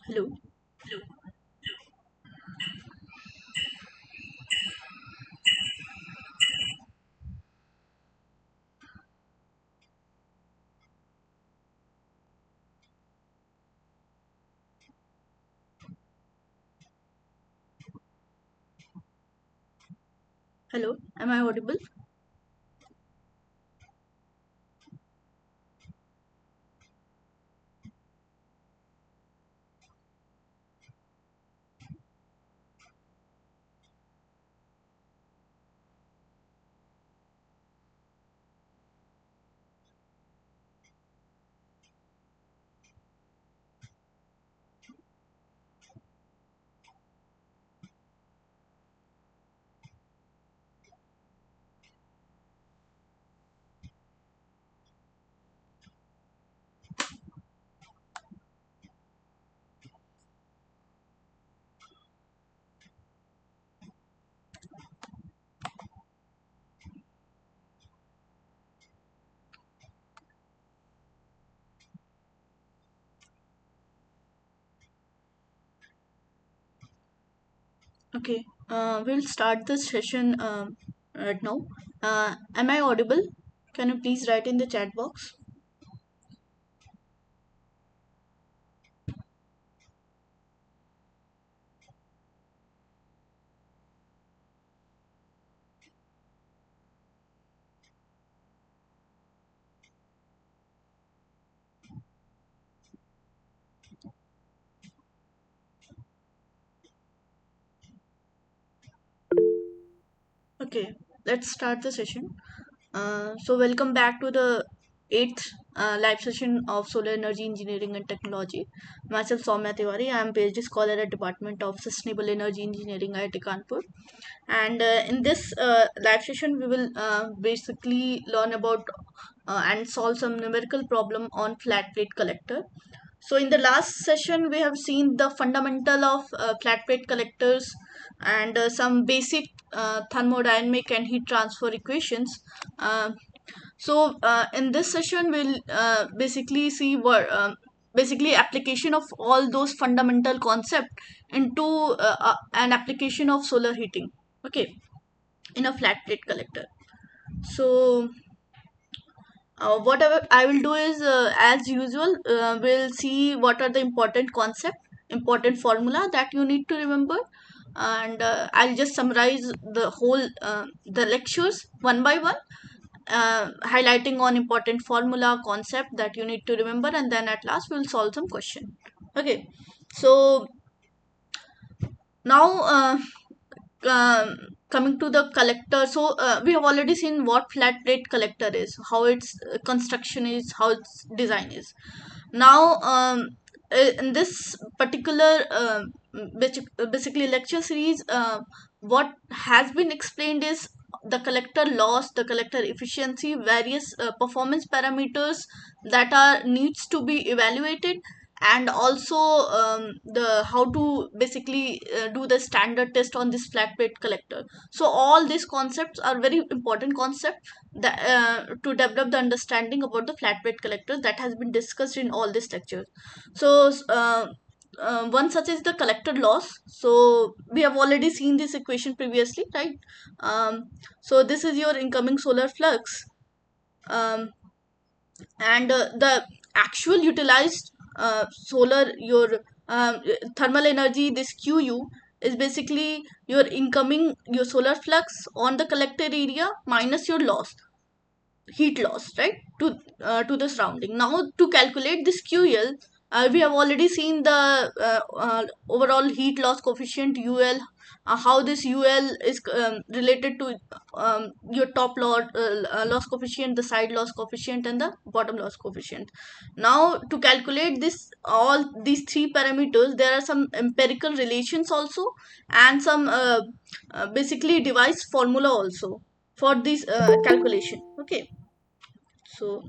Hello. Hello. Am I audible? Okay. We'll start the session. right now. Am I audible? Can you please write in the chat box? Okay, let's start the session. Welcome back to the eighth live session of Solar Energy Engineering and Technology. Myself, Soumya Tiwari. I am PhD scholar at Department of Sustainable Energy Engineering, IIT Kanpur. And in this live session, we will basically learn about and solve some numerical problem on flat plate collector. So in the last session, we have seen the fundamental of flat plate collectors and some basic thermodynamic and heat transfer equations. Uh, in this session, we'll basically see what basically application of all those fundamental concept into an application of solar heating. Okay, in a flat plate collector. So whatever I will do is, as usual, we'll see what are the important concept, important formula that you need to remember, and I'll just summarize the whole the lectures one by one, highlighting on important formula concept that you need to remember, and then at last we'll solve some question. Okay, so now um, coming to the collector, so we have already seen what flat plate collector is, how its construction is, how its design is. Now in this particular basically lecture series, what has been explained is the collector loss, the collector efficiency, various performance parameters that are needs to be evaluated, and also the how to basically do the standard test on this flat plate collector. So all these concepts are very important concepts that to develop the understanding about the flat plate collectors that has been discussed in all these lectures. So one such is the collector loss. So we have already seen this equation previously, right? So this is your incoming solar flux, um, and the actual utilized solar your thermal energy, this QU, is basically your incoming your solar flux on the collector area minus your loss, heat loss, right, to the surrounding. Now to calculate this QL, we have already seen the overall heat loss coefficient UL, how this UL is related to your top loss coefficient, the side loss coefficient, and the bottom loss coefficient. Now to calculate this all these three parameters, there are some empirical relations also, and some basically device formula also for this calculation. Okay, so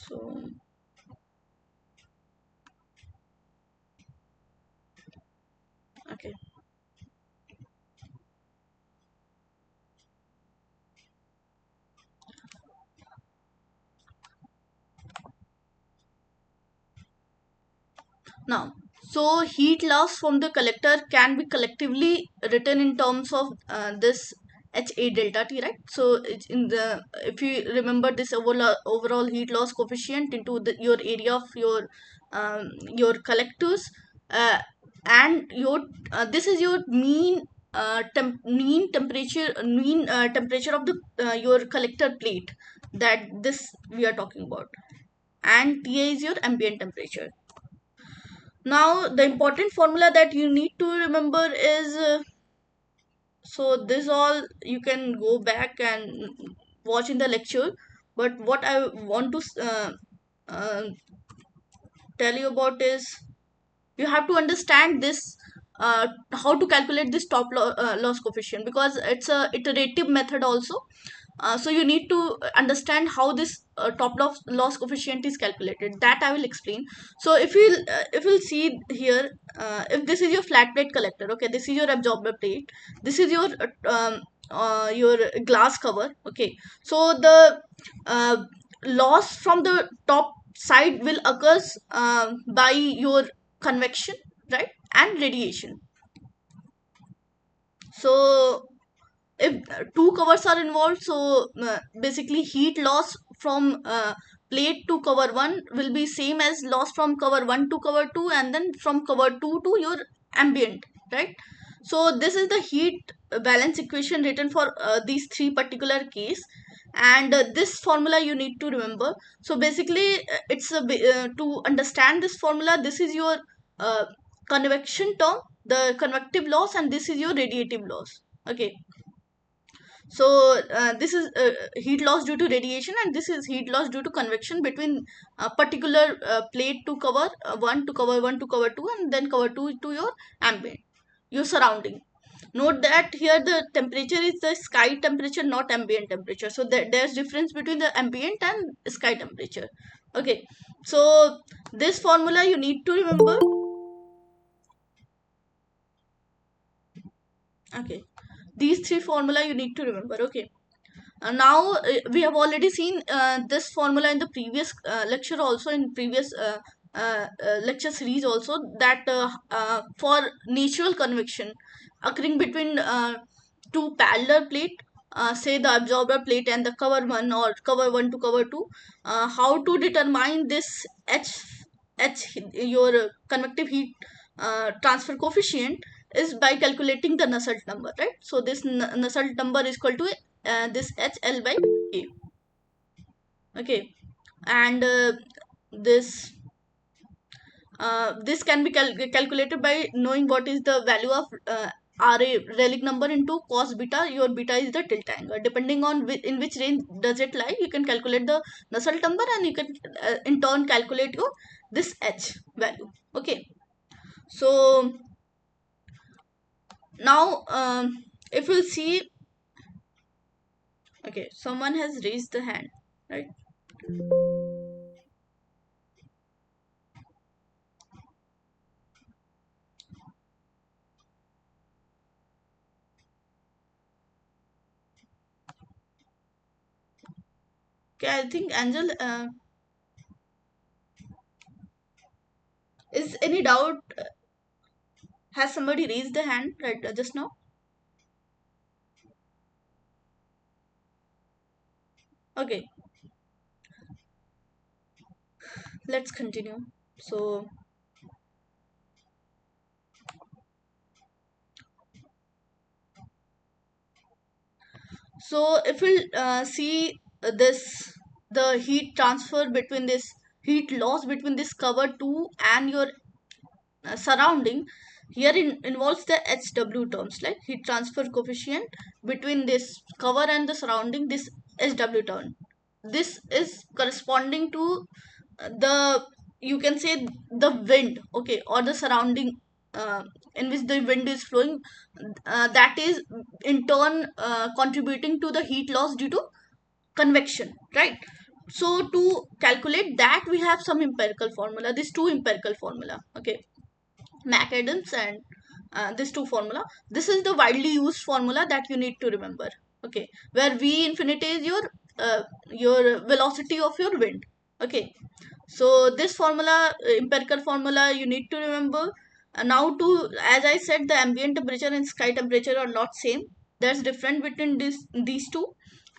so okay. Now, so heat loss from the collector can be collectively written in terms of this HA delta T, right? So it's in the, if you remember this overall heat loss coefficient into your area of your collectors, uh, and your this is your mean temperature of the your collector plate, that this we are talking about, and TA is your ambient temperature. Now the important formula that you need to remember is, so this all you can go back and watch in the lecture, but what I want to uh, tell you about is, you have to understand this, how to calculate this loss coefficient, because it's a iterative method also. So you need to understand how this loss coefficient is calculated, that I will explain. So if you'll see here, if this is your flat plate collector, okay, this is your absorber plate, this is your glass cover, okay. So the uh, loss from the top side will occurs by your convection, right, and radiation. So if two covers are involved, so basically heat loss from plate to cover 1 will be same as loss from cover 1 to cover 2, and then from cover 2 to your ambient, right? So this is the heat balance equation written for these three particular case, and this formula you need to remember. So basically to understand this formula, this is your uh, convection term, the convective loss, and this is your radiative loss. Okay, so this is heat loss due to radiation, and this is heat loss due to convection between a particular plate to cover 1 to cover 1 to cover 2, and then cover 2 to your ambient, your surrounding. Note that here the temperature is the sky temperature, not ambient temperature. So there's difference between the ambient and sky temperature. Okay, so this formula you need to remember. Okay, these three formula you need to remember. Okay, now we have already seen this formula in the previous lecture, also in previous lecture series also, that for natural convection occurring between two parallel plate, say the absorber plate and the cover one, or cover 1 to cover 2, how to determine this h your convective heat transfer coefficient is by calculating the Nusselt number, right? So this Nusselt number is equal to this HL by A. Okay, and this this can be calculated by knowing what is the value of RA, relic number, into cos beta. Your beta is the tilt angle. Depending on in which range does it lie, you can calculate the Nusselt number, and you can in turn calculate your this H value. Okay, so now if we'll see, okay, someone has raised the hand, right? Okay, I think Angel, is any doubt? Has somebody raised the hand right just now? Okay, let's continue. So, so if we see this, the heat transfer between this, heat loss between this cover 2 and your surrounding, here involves the HW terms, like heat transfer coefficient between this cover and the surrounding, this HW term. This is corresponding to the, you can say, the wind, okay, or the surrounding in which the wind is flowing, that is in turn contributing to the heat loss due to convection, right? So to calculate that, we have some empirical formula, these two empirical formula. Okay, McAdams and this two formula. This is the widely used formula that you need to remember. Okay, where V infinity is your velocity of your wind. Okay, so this formula, empirical formula, you need to remember. Now to, as I said, the ambient temperature and sky temperature are not same. There's difference between these two,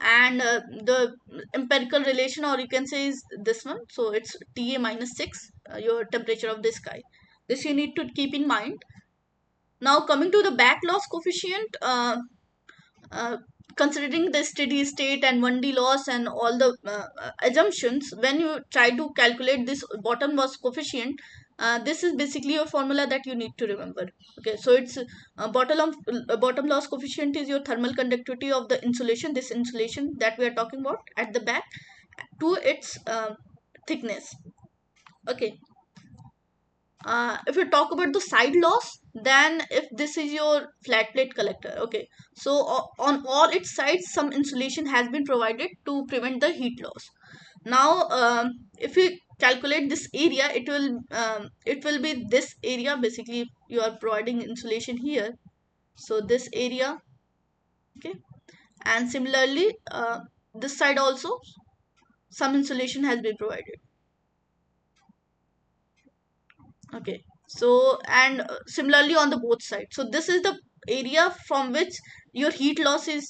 and the empirical relation, or you can say, is this one. So it's Ta minus 6, your temperature of the sky. This you need to keep in mind. Now coming to the back loss coefficient, uh, considering the steady state and 1D loss and all the assumptions, when you try to calculate this bottom loss coefficient, this is basically a formula that you need to remember. Okay, so it's bottom loss coefficient is your thermal conductivity of the insulation, this insulation that we are talking about at the back, to its thickness. Okay, if you talk about the side loss, then if this is your flat plate collector, okay, so on all its sides some insulation has been provided to prevent the heat loss. Now if you calculate this area, it will be this area. Basically you are providing insulation here, so this area. Okay, and similarly this side also some insulation has been provided. Okay, so and similarly on the both sides, so this is the area from which your heat loss is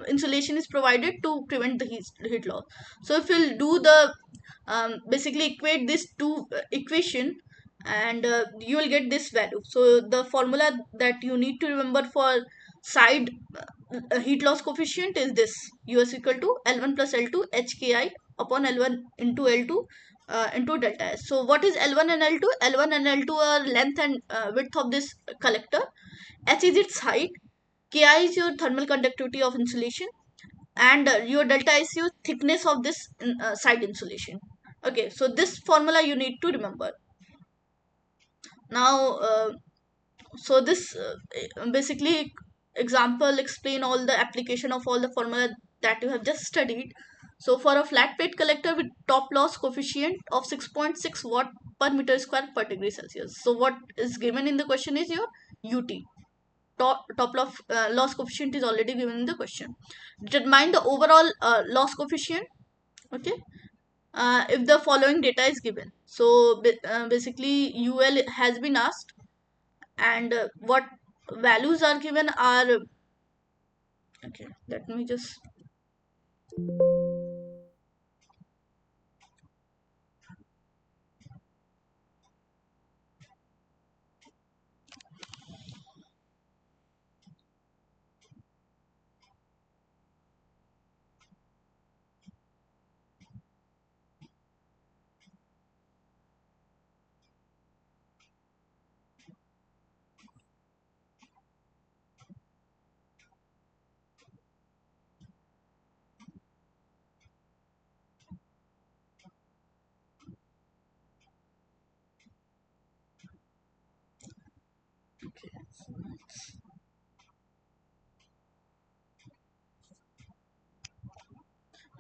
insulation is provided to prevent the heat loss. So if you'll do the basically equate this two equation, and you will get this value. So the formula that you need to remember for side heat loss coefficient is this: us equal to L1 plus L2 HKI upon L1 into L2 into delta S. So what is L1 and L2? L1 and L2 are length and width of this collector. H is its height. Ki is your thermal conductivity of insulation, and your delta is your thickness of this side insulation. Okay, so this formula you need to remember. Now so this basically example explain all the application of all the formula that you have just studied. So for a flat plate collector with top loss coefficient of 6.6 watt per meter square per degree Celsius, so what is given in the question is your ut. Top loss coefficient is already given in the question. Determine the overall loss coefficient. Okay, if the following data is given. So basically ul has been asked, and what values are given are, okay, let me just,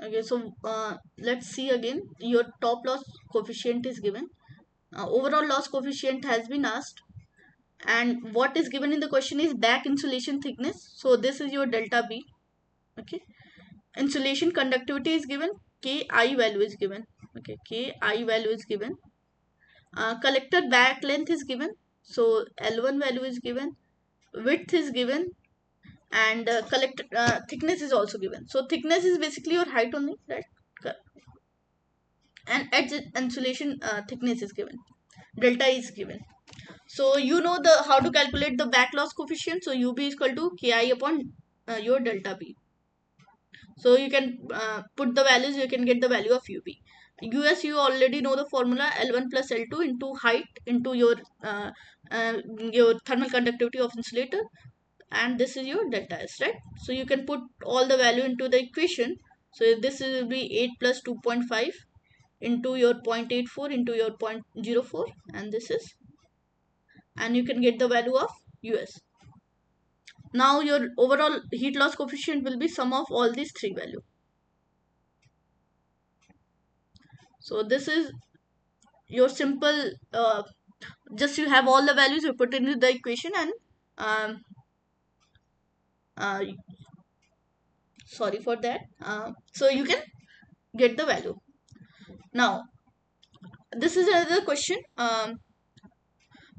okay, so let's see again. Your top loss coefficient is given, overall loss coefficient has been asked, and what is given in the question is back insulation thickness. So this is your delta B. Okay, insulation conductivity is given, Ki value is given. Okay, Ki value is given. Collector back length is given, so L1 value is given, width is given, and collector thickness is also given. So thickness is basically your height only, right? And edge insulation thickness is given, delta is given. So you know the how to calculate the back loss coefficient. So ub is equal to Ki upon your delta B. So you can put the values, you can get the value of ub. Us, you already know the formula: L1 plus L2 into height into uh, your thermal conductivity of insulator, and this is your delta S, right? So you can put all the value into the equation. So this will be 8 plus 2.5 into your 0.84 into your 0.04, and this is, and you can get the value of us. Now your overall heat loss coefficient will be sum of all these three values. So this is your simple just you have all the values, you put into the equation, and um, uh, sorry for that, so you can get the value. Now this is another question.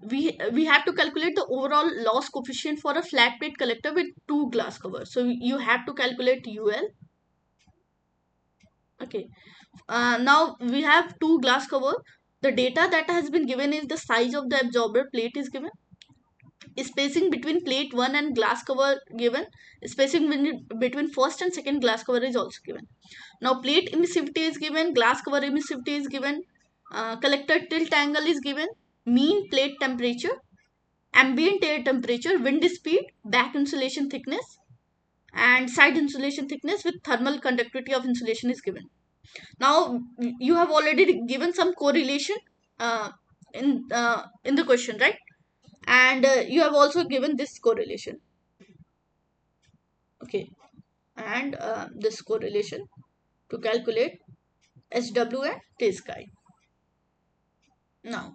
We have to calculate the overall loss coefficient for a flat plate collector with two glass covers. So you have to calculate ul. Okay, now we have two glass cover. The data that has been given is the size of the absorber plate is given, spacing between plate 1 and glass cover given, spacing between first and second glass cover is also given. Now plate emissivity is given, glass cover emissivity is given, collector tilt angle is given, mean plate temperature, ambient air temperature, wind speed, back insulation thickness, and side insulation thickness with thermal conductivity of insulation is given. Now you have already given some correlation uh, in the question, right? And you have also given this correlation. Okay, and this correlation to calculate SW and T sky. Now,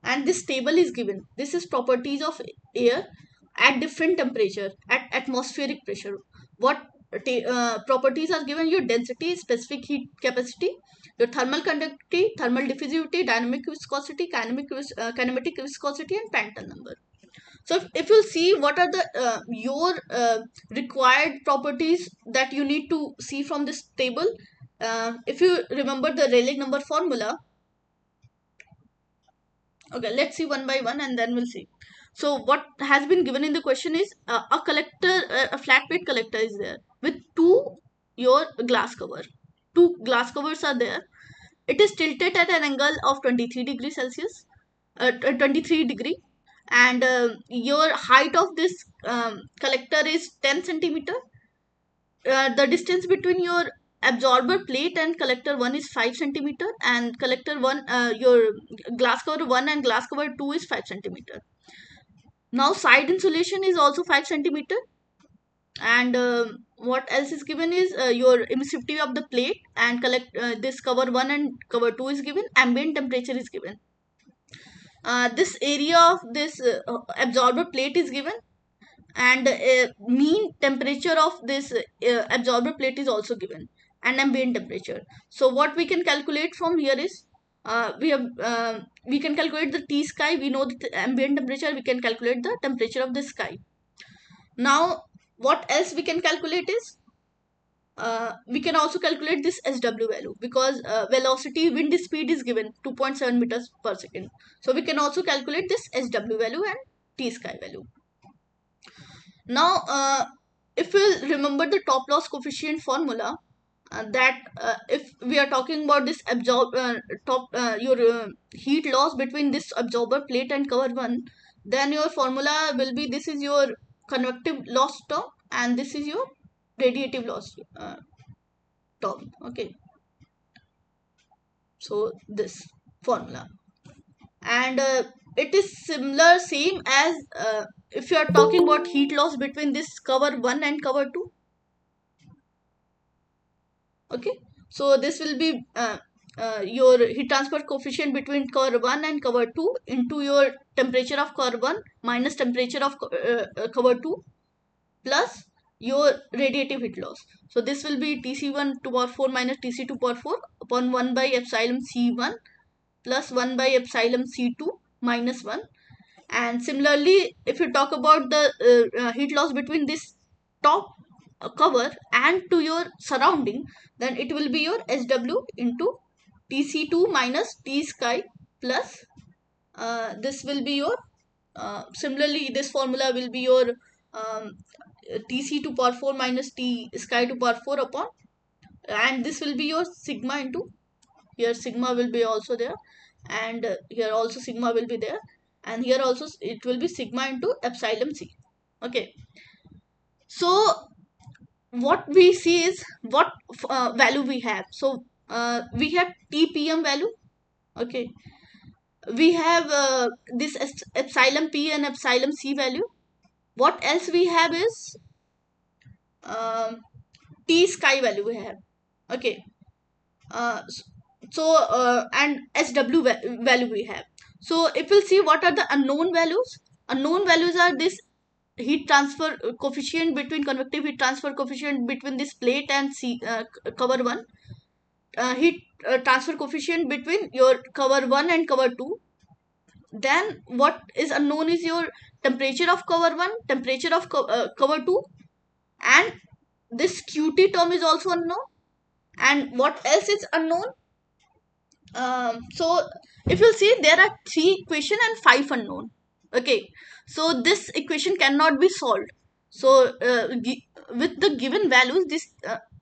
and this table is given. This is properties of air at different temperature, at atmospheric pressure. What properties are given: your density, specific heat capacity, your thermal conductivity, thermal diffusivity, dynamic viscosity, kinematic viscosity, and Prandtl number. So if you'll see what are the your required properties that you need to see from this table, if you remember the Rayleigh number formula. Okay, let's see one by one and then we'll see. So what has been given in the question is a collector, a flat plate collector is there with two your glass cover. Two glass covers are there. It is tilted at an angle of 23 degrees Celsius, 23 degree, and your height of this collector is 10 centimeter. The distance between your absorber plate and collector 1 is 5 centimeter, and collector 1, your glass cover 1 and glass cover 2 is 5 centimeter. Now side insulation is also 5 centimeter, and what else is given is your emissivity of the plate and collect this cover 1 and cover 2 is given. Ambient temperature is given. This area of this absorber plate is given, and mean temperature of this absorber plate is also given, and ambient temperature. So what we can calculate from here is we can calculate the T sky. We know the ambient temperature. We can calculate the temperature of the sky. Now what else we can calculate is we can also calculate this SW value, because velocity, wind speed is given 2.7 meters per second. So we can also calculate this SW value and T sky value. Now, if we remember the top loss coefficient formula, that if we are talking about this your heat loss between this absorber plate and cover 1, then your formula will be, this is your convective loss term and this is your radiative loss term. Okay, so this formula, and it is similar, same as if you are talking about heat loss between this cover 1 and cover 2. Okay, so this will be your heat transfer coefficient between cover 1 and cover 2 into your temperature of cover 1 minus temperature of cover 2 plus your radiative heat loss. So this will be Tc1 to power 4 minus Tc2 to power 4 upon 1 by epsilon C1 plus 1 by epsilon C2 minus 1. And similarly, if you talk about the heat loss between this top cover and to your surrounding, then it will be your SW into Tc2 minus T sky plus this will be your similarly this formula will be your Tc to power 4 minus T sky to power 4 upon, and this will be your sigma into, here sigma will be also there, and here also sigma will be there, and here also it will be sigma into epsilon C. Okay, so what we see is what value we have. So we have TPM value. Okay, we have this epsilon P and epsilon C value. What else we have is T sky value we have. Okay, so and SW value we have. So if we'll see what are the unknown values, unknown values are this heat transfer coefficient between convective heat transfer coefficient between this plate and cover 1, heat transfer coefficient between your cover 1 and cover 2. Then what is unknown is your temperature of cover 1, temperature of cover 2, and this QT term is also unknown. And what else is unknown? So if you see, there are 3 equation and 5 unknown. Okay, so this equation cannot be solved. So with the given values, this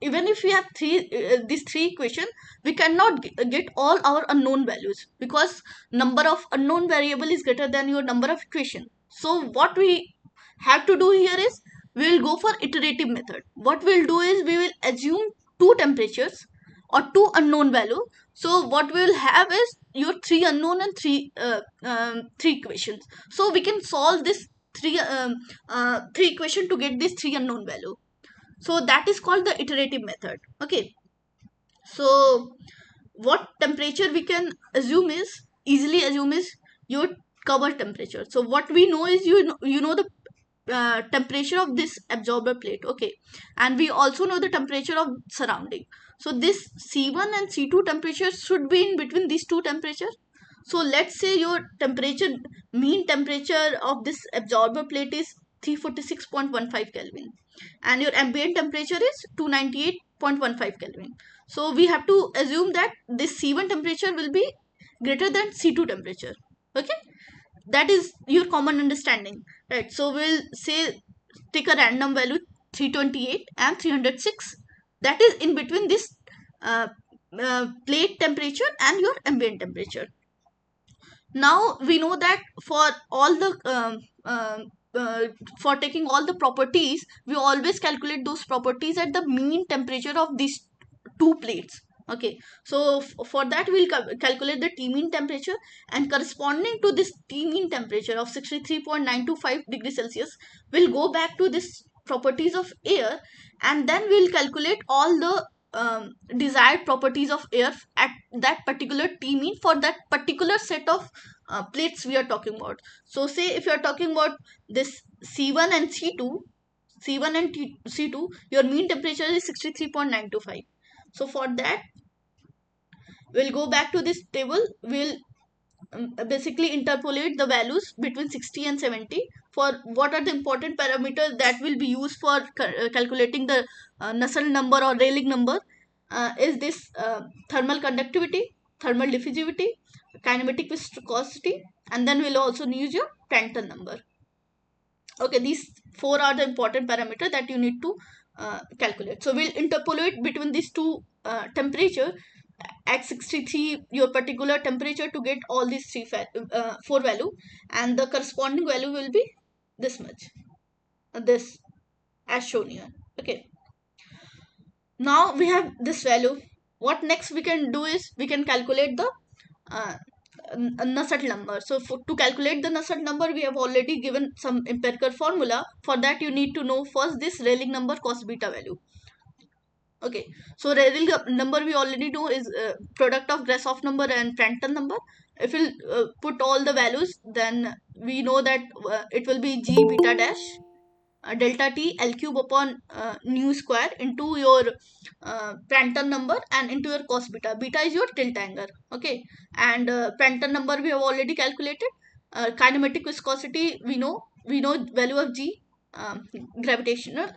even if we have these 3 equation, we cannot get all our unknown values, because number of unknown variable is greater than your number of equation. So what we have to do here is, we will go for iterative method. What we'll do is, we will assume 2 temperatures or 2 unknown value. So what we will have is your 3 unknown and 3 equations. So we can solve this 3 equation to get this 3 unknown value. So that is called the iterative method. Okay, so what temperature we can assume is, easily assume is your cover temperature. So what we know is, you know the temperature of this absorber plate. Okay, and we also know the temperature of surrounding. So this C1 and C2 temperature should be in between these two temperatures. So let's say your temperature, mean temperature of this absorber plate is 346.15 Kelvin, and your ambient temperature is 298.15 Kelvin. So we have to assume that this C1 temperature will be greater than C2 temperature. Okay, that is your common understanding, right? So we'll say take a random value 328 and 306, that is in between this uh, plate temperature and your ambient temperature. Now we know that for all the uh, for taking all the properties, we always calculate those properties at the mean temperature of these two plates. Okay, so for that we'll calculate the T mean temperature, and corresponding to this T mean temperature of 63.925 degrees Celsius, we'll go back to this properties of air, and then we'll calculate all the desired properties of air at that particular T mean for that particular set of plates we are talking about. So say if you are talking about this C1 and C2, C1 and C2, your mean temperature is 63.925. So for that, we'll go back to this table. We'll basically interpolate the values between 60 and 70 for what are the important parameters that will be used for calculating the Nusselt number or Rayleigh number. Is this thermal conductivity, thermal diffusivity, kinematic viscosity, and then we'll also use your Prandtl number. Okay, these four are the important parameter that you need to calculate. So we'll interpolate between these two temperature at 63, your particular temperature, to get all these four value, and the corresponding value will be this much, this as shown here. Okay, now we have this value. What next we can do is we can calculate the uh, Nusselt number. So to calculate the Nusselt number, we have already given some empirical formula. For that, you need to know first this Rayleigh number cos beta value. Okay, so Rayleigh number we already know is product of Grashof number and Prandtl number. If we put all the values, then we know that it will be G beta dash delta T L cube upon nu square into your Prandtl number and into your cos beta. Beta is your tilt angle. Okay, and Prandtl number we have already calculated. Kinematic viscosity we know value of G, gravitational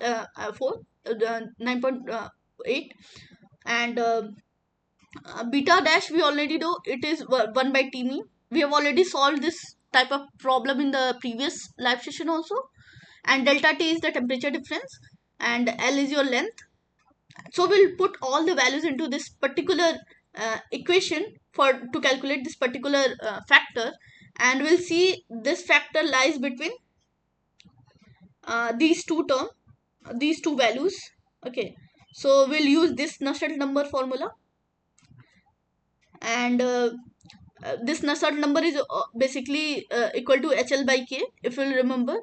9.8, and beta dash we already know it is 1 by T mean. We have already solved this type of problem in the previous live session also. And delta T is the temperature difference, and L is your length. So we'll put all the values into this particular equation for to calculate this particular factor, and we'll see this factor lies between these two terms, these two values. Okay, so we'll use this Nusselt number formula, and this Nusselt number is basically equal to HL by K, if you'll remember.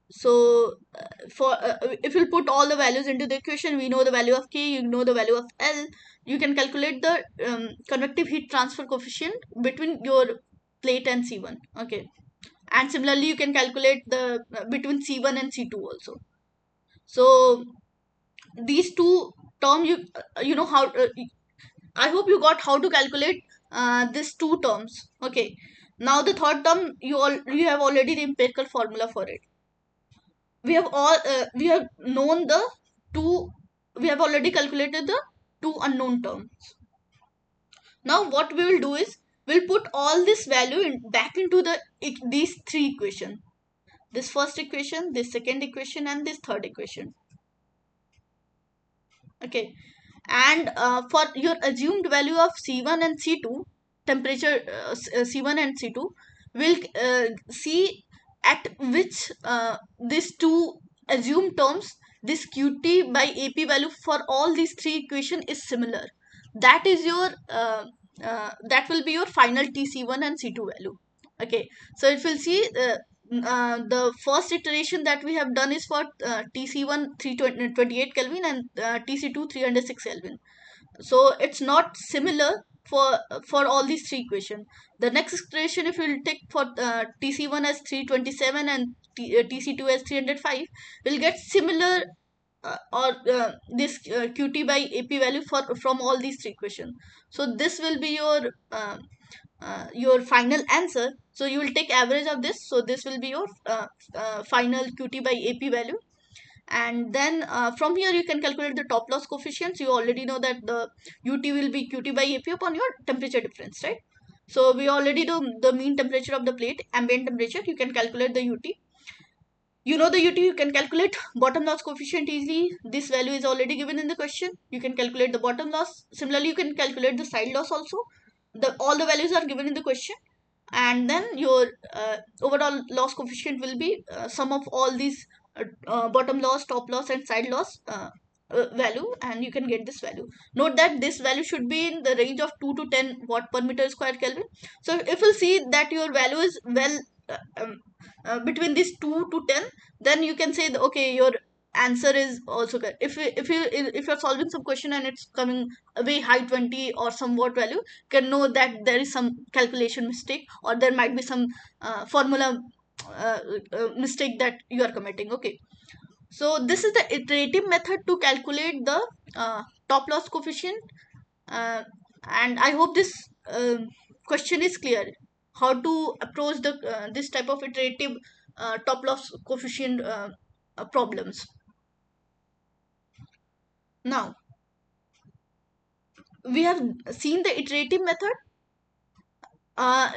So for if you put all the values into the equation, we know the value of K, you know the value of L. You can calculate the convective heat transfer coefficient between your plate and C1. Okay, and similarly you can calculate the between C1 and C2 also. So these two term you know how I hope you got how to calculate these two terms. Okay, now the third term you have already the empirical formula for it. We have known the two, we have already calculated the two unknown terms. Now what we will do is we'll put all this value back into these three equations, this first equation, this second equation, and this third equation. Okay, and for your assumed value of C1 and C2 temperature, C1 and C2, we'll see at which these two assumed terms, this QT by AP value for all these three equation is similar. That is your that will be your final TC1 and C2 value. Okay, so if you'll see the first iteration that we have done is for TC1 328 Kelvin and TC2 306 Kelvin. So it's not similar for all these three equation. The next equation, if we'll take for TC1 as 327 and TC2 as 305, we'll get similar or this QT by AP value for from all these three equations. So this will be your final answer. So you will take average of this. So this will be your final QT by AP value. And then from here you can calculate the top loss coefficients. You already know that the UT will be QT by AP upon your temperature difference, right? So we already know the mean temperature of the plate, ambient temperature. You can calculate the UT. You know the UT, you can calculate bottom loss coefficient easily. This value is already given in the question. You can calculate the bottom loss. Similarly, you can calculate the side loss also. All the values are given in the question. And then your overall loss coefficient will be sum of all these bottom loss, top loss and side loss value, and you can get this value. Note that this value should be in the range of 2 to 10 watt per meter square Kelvin. So if you see that your value is well between these 2 to 10, then you can say that, okay, your answer is also correct. If you're solving some question and it's coming a way high 20 or somewhat value, you can know that there is some calculation mistake, or there might be some formula uh, mistake that you are committing. Okay, so this is the iterative method to calculate the top loss coefficient. uh, and I hope this question is clear, how to approach the this type of iterative top loss coefficient problems. Now we have seen the iterative method.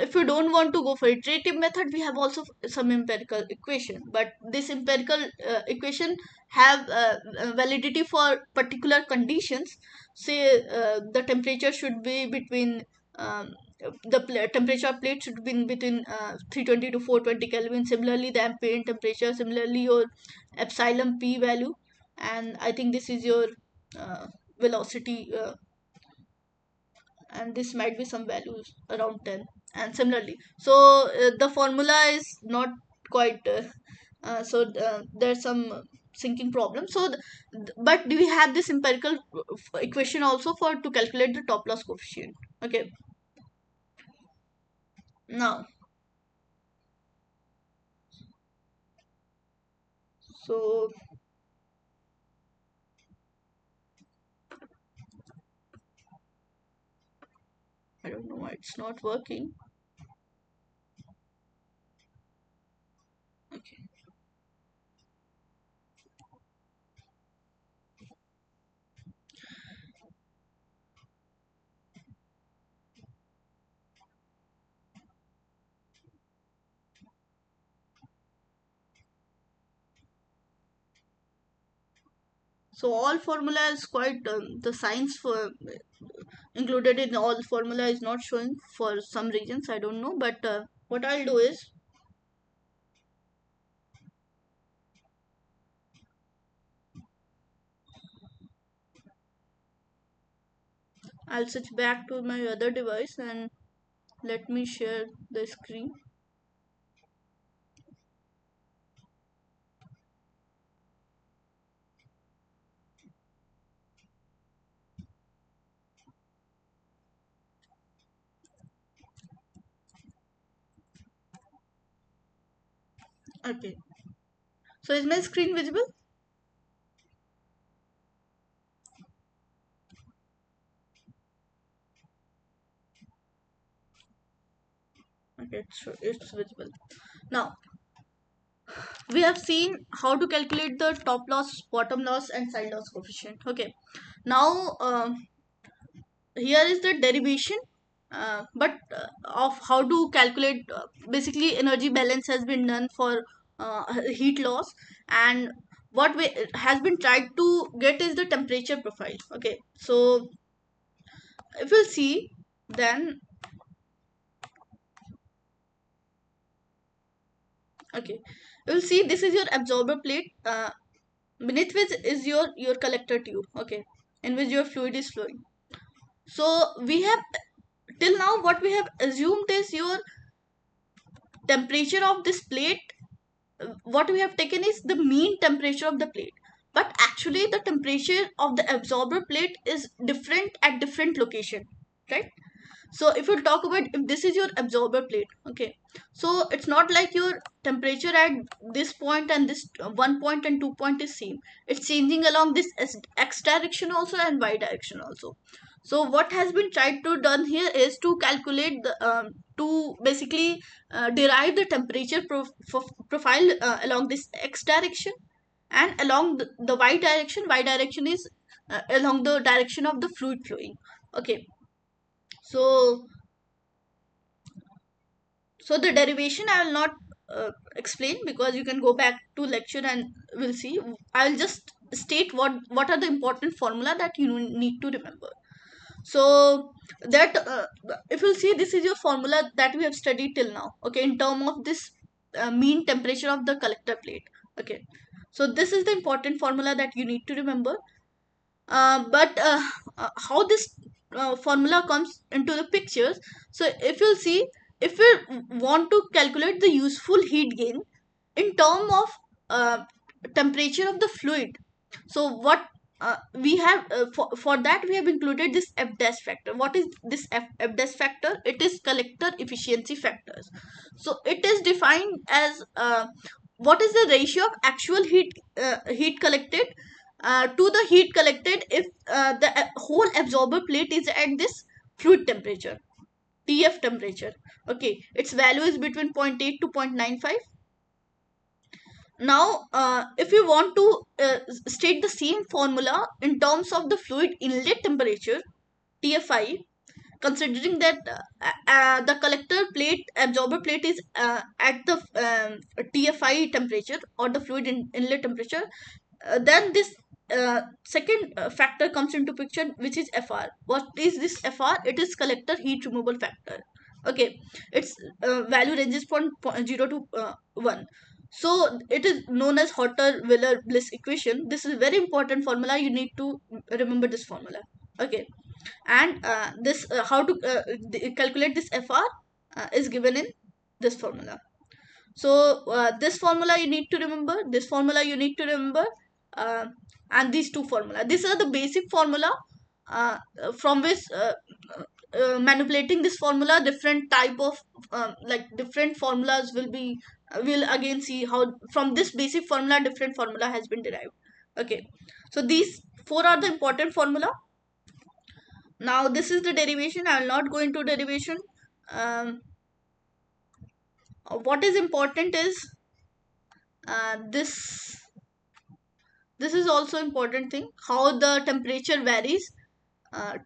If you don't want to go for iterative method, we have also some empirical equation, but this empirical equation have validity for particular conditions. Say the temperature should be between temperature of plate should be in between 320 to 420 Kelvin. Similarly, the ambient temperature, similarly your epsilon p value, and I think this is your velocity, and this might be some values around 10, and similarly. So the formula is not quite there's some syncing problem. So but do we have this empirical equation also for to calculate the top loss coefficient? Okay, now so I don't know why it's not working. Okay, so all formula is quite the science for included in all formula is not showing for some reasons, I don't know. But what I'll do is I'll switch back to my other device and let me share the screen. Okay, so is my screen visible? Okay, it's visible. Now we have seen how to calculate the top loss, bottom loss and side loss coefficient. Okay, now here is the derivation, but of how to calculate basically energy balance has been done for heat loss, and what we has been tried to get is the temperature profile. Okay, so if you see, then okay, you'll see this is your absorber plate, beneath which is your collector tube, okay, in which your fluid is flowing. So we have, till now what we have assumed is your temperature of this plate. What we have taken is the mean temperature of the plate, but actually the temperature of the absorber plate is different at different location, right? So if you talk about, if this is your absorber plate, okay, so it's not like your temperature at this point and this 1 point and 2 point is same. It's changing along this x direction also and y direction also. So what has been tried to done here is to calculate the to basically derive the temperature profile along this x direction and along the y direction. Y direction is along the direction of the fluid flowing. Okay, so so the derivation I will not explain, because you can go back to lecture and we'll see. I'll just state what are the important formula that you need to remember. So that if you'll see, this is your formula that we have studied till now, okay, in term of this mean temperature of the collector plate. Okay, so this is the important formula that you need to remember. But how this formula comes into the pictures. So if you'll see, if we want to calculate the useful heat gain in term of temperature of the fluid, so what we have for that we have included this f dash factor. What is this f dash factor? It is collector efficiency factors. So it is defined as what is the ratio of actual heat collected to the heat collected if the whole absorber plate is at this fluid temperature, TF temperature. Okay, its value is between zero point 0.8 to 0.95. Now if you want to state the same formula in terms of the fluid inlet temperature, TFI, considering that the collector plate absorber plate is at the TFI temperature, or the fluid inlet temperature, then this second factor comes into picture, which is FR. What is this FR? It is collector heat removal factor. Okay, its value ranges from 0 to 1. So it is known as Hotter-Wheeler Bliss equation. This is a very important formula. You need to remember this formula. Okay, and this how to calculate this FR is given in this formula. So this formula you need to remember, this formula you need to remember, uh, and these two formula, these are the basic formula from which manipulating this formula, different type of like different formulas will be will again see how from this basic formula different formula has been derived. Okay, so these four are the important formula. Now this is the derivation. I will not go into derivation. um, what is important is this is also important thing, how the temperature varies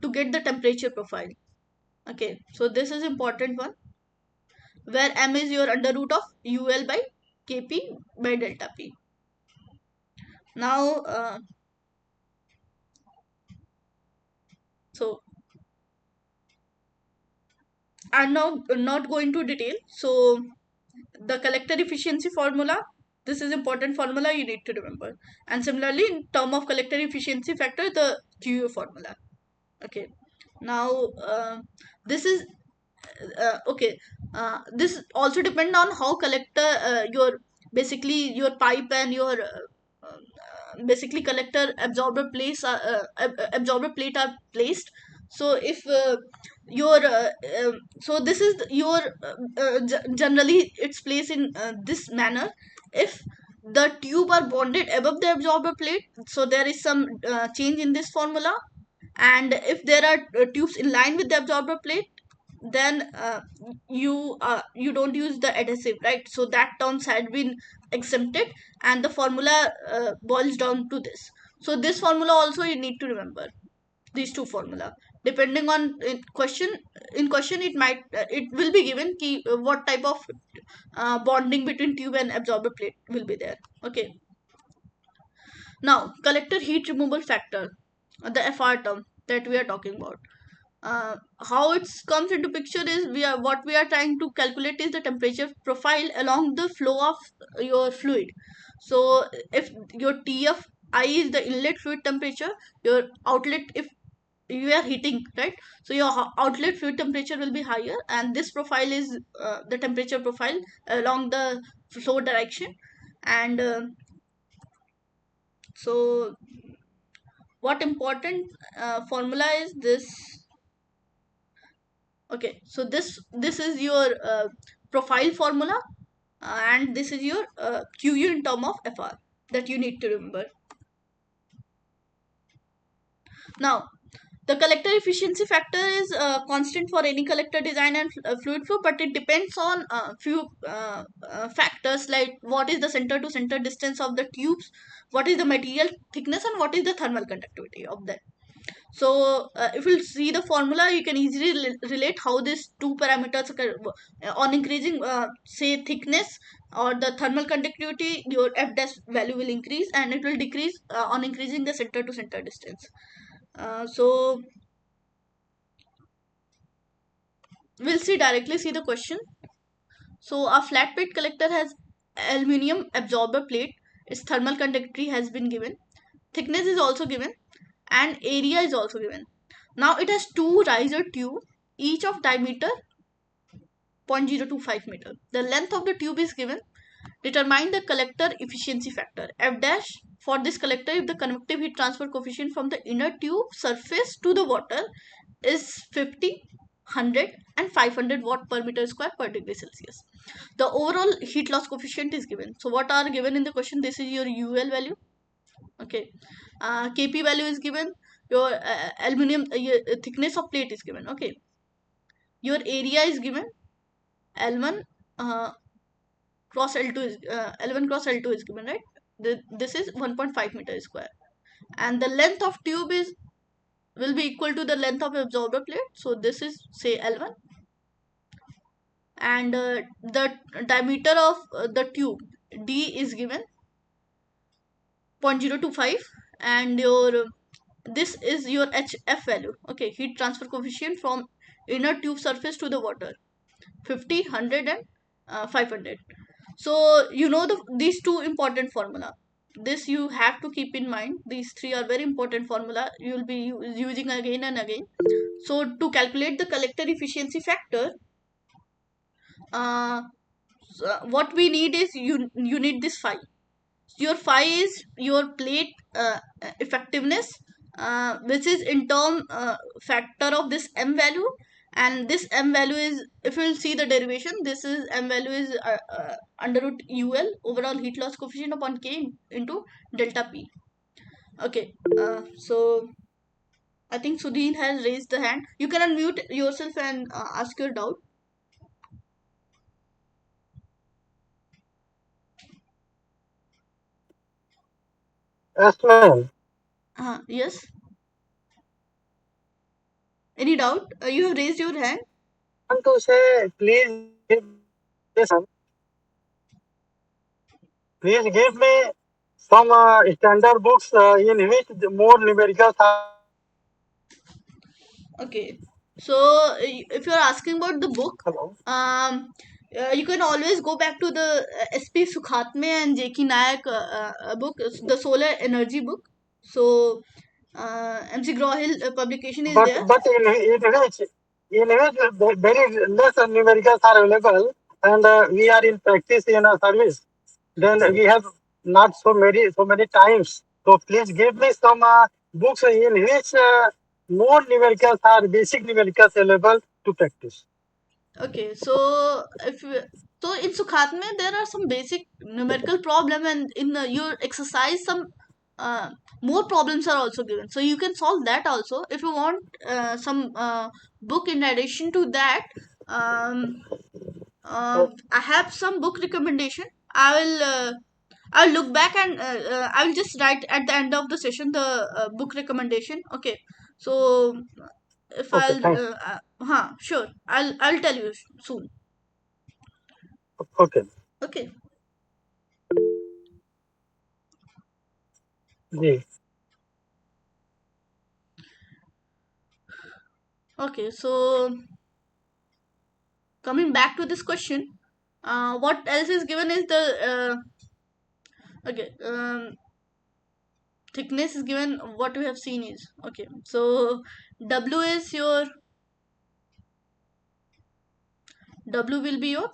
to get the temperature profile. Okay, so this is important one, where m is your under root of ul by kp by delta p. Now so I'm now not going to detail. So the collector efficiency formula, this is important formula you need to remember. And similarly, in term of collector efficiency factor, the QU formula. Okay, now this is okay, this also depend on how collector your basically your pipe and your basically collector absorber place absorber plate are placed. So if your so this is your generally it's placed in this manner. If the tube are bonded above the absorber plate, so there is some change in this formula. And if there are tubes in line with the absorber plate, then you don't use the adhesive, right? So that terms had been exempted, and the formula boils down to this. So this formula also you need to remember, these two formula, depending on in question it might it will be given key what type of bonding between tube and absorber plate will be there. Okay, now collector heat removal factor, the FR term that we are talking about. How it comes into picture is, we are what we are trying to calculate is the temperature profile along the flow of your fluid. So if your TFI is the inlet fluid temperature, your outlet, if you are heating, right, so your outlet fluid temperature will be higher, and this profile is the temperature profile along the flow direction. And so what important formula is this? Okay, so this is your profile formula, and this is your QU in term of FR that you need to remember. Now, the collector efficiency factor is constant for any collector design and fluid flow, but it depends on few factors like what is the center to center distance of the tubes, what is the material thickness, and what is the thermal conductivity of that. So if you see the formula, you can easily relate how these two parameters on increasing say thickness or the thermal conductivity, your F dash value will increase, and it will decrease on increasing the center to center distance. So we'll see the question. So a flat plate collector has aluminium absorber plate. Its thermal conductivity has been given. Thickness is also given, and area is also given. Now it has two riser tube, each of diameter 0.025 meter. The length of the tube is given. Determine the collector efficiency factor F dash for this collector if the convective heat transfer coefficient from the inner tube surface to the water is 50, 100 and 500 watt per meter square per degree Celsius. The overall heat loss coefficient is given. So what are given in the question? This is your UL value. Okay. Kp value is given. Your aluminum thickness of plate is given. Okay. Your area is given. L1 cross L2 is L1 cross L2 is given, right? This is 1.5 meter square, and the length of tube is will be equal to the length of absorber plate. So this is say L1, and the diameter of the tube D is given 0.025, and your this is your HF value. Okay, heat transfer coefficient from inner tube surface to the water 50, 100 and 500. So you know these two important formula. This you have to keep in mind. These three are very important formula you will be using again and again. So to calculate the collector efficiency factor, uh, what we need is you need this phi. Your phi is your plate effectiveness, which is in term factor of this m value, and this m value is, if you will see the derivation, this is m value is under root ul overall heat loss coefficient upon k into delta p. Okay, so I think Sudhir has raised the hand. You can unmute yourself and ask your doubt. Yes, ma'am. Yes, any doubt? You have raised your hand. I want to say, please give me some standard books in which more numericals are Okay, so if you're asking about the book, hello. you can always go back to the SP Sukhatme and JK Nayak book, the solar energy book. So MC Grohill publication is there. But in which very less numericals are available, and we are in practice in a service. Then we have not so many times. So please give me some books in which more numericals are basic numericals available to practice. Okay, so so in Sukhatme there are some basic numerical problem, and in your exercise some uh, more problems are also given. So you can solve that also if you want some book in addition to that. Um, I have some book recommendation. I'll look back, and I will just write at the end of the session the book recommendation. Okay, so if Okay, thanks. sure, I'll tell you soon. Okay. Okay. Ji. Okay, so coming back to this question, what else is given is the okay, thickness is given. What we have seen is okay. So W is your W will be your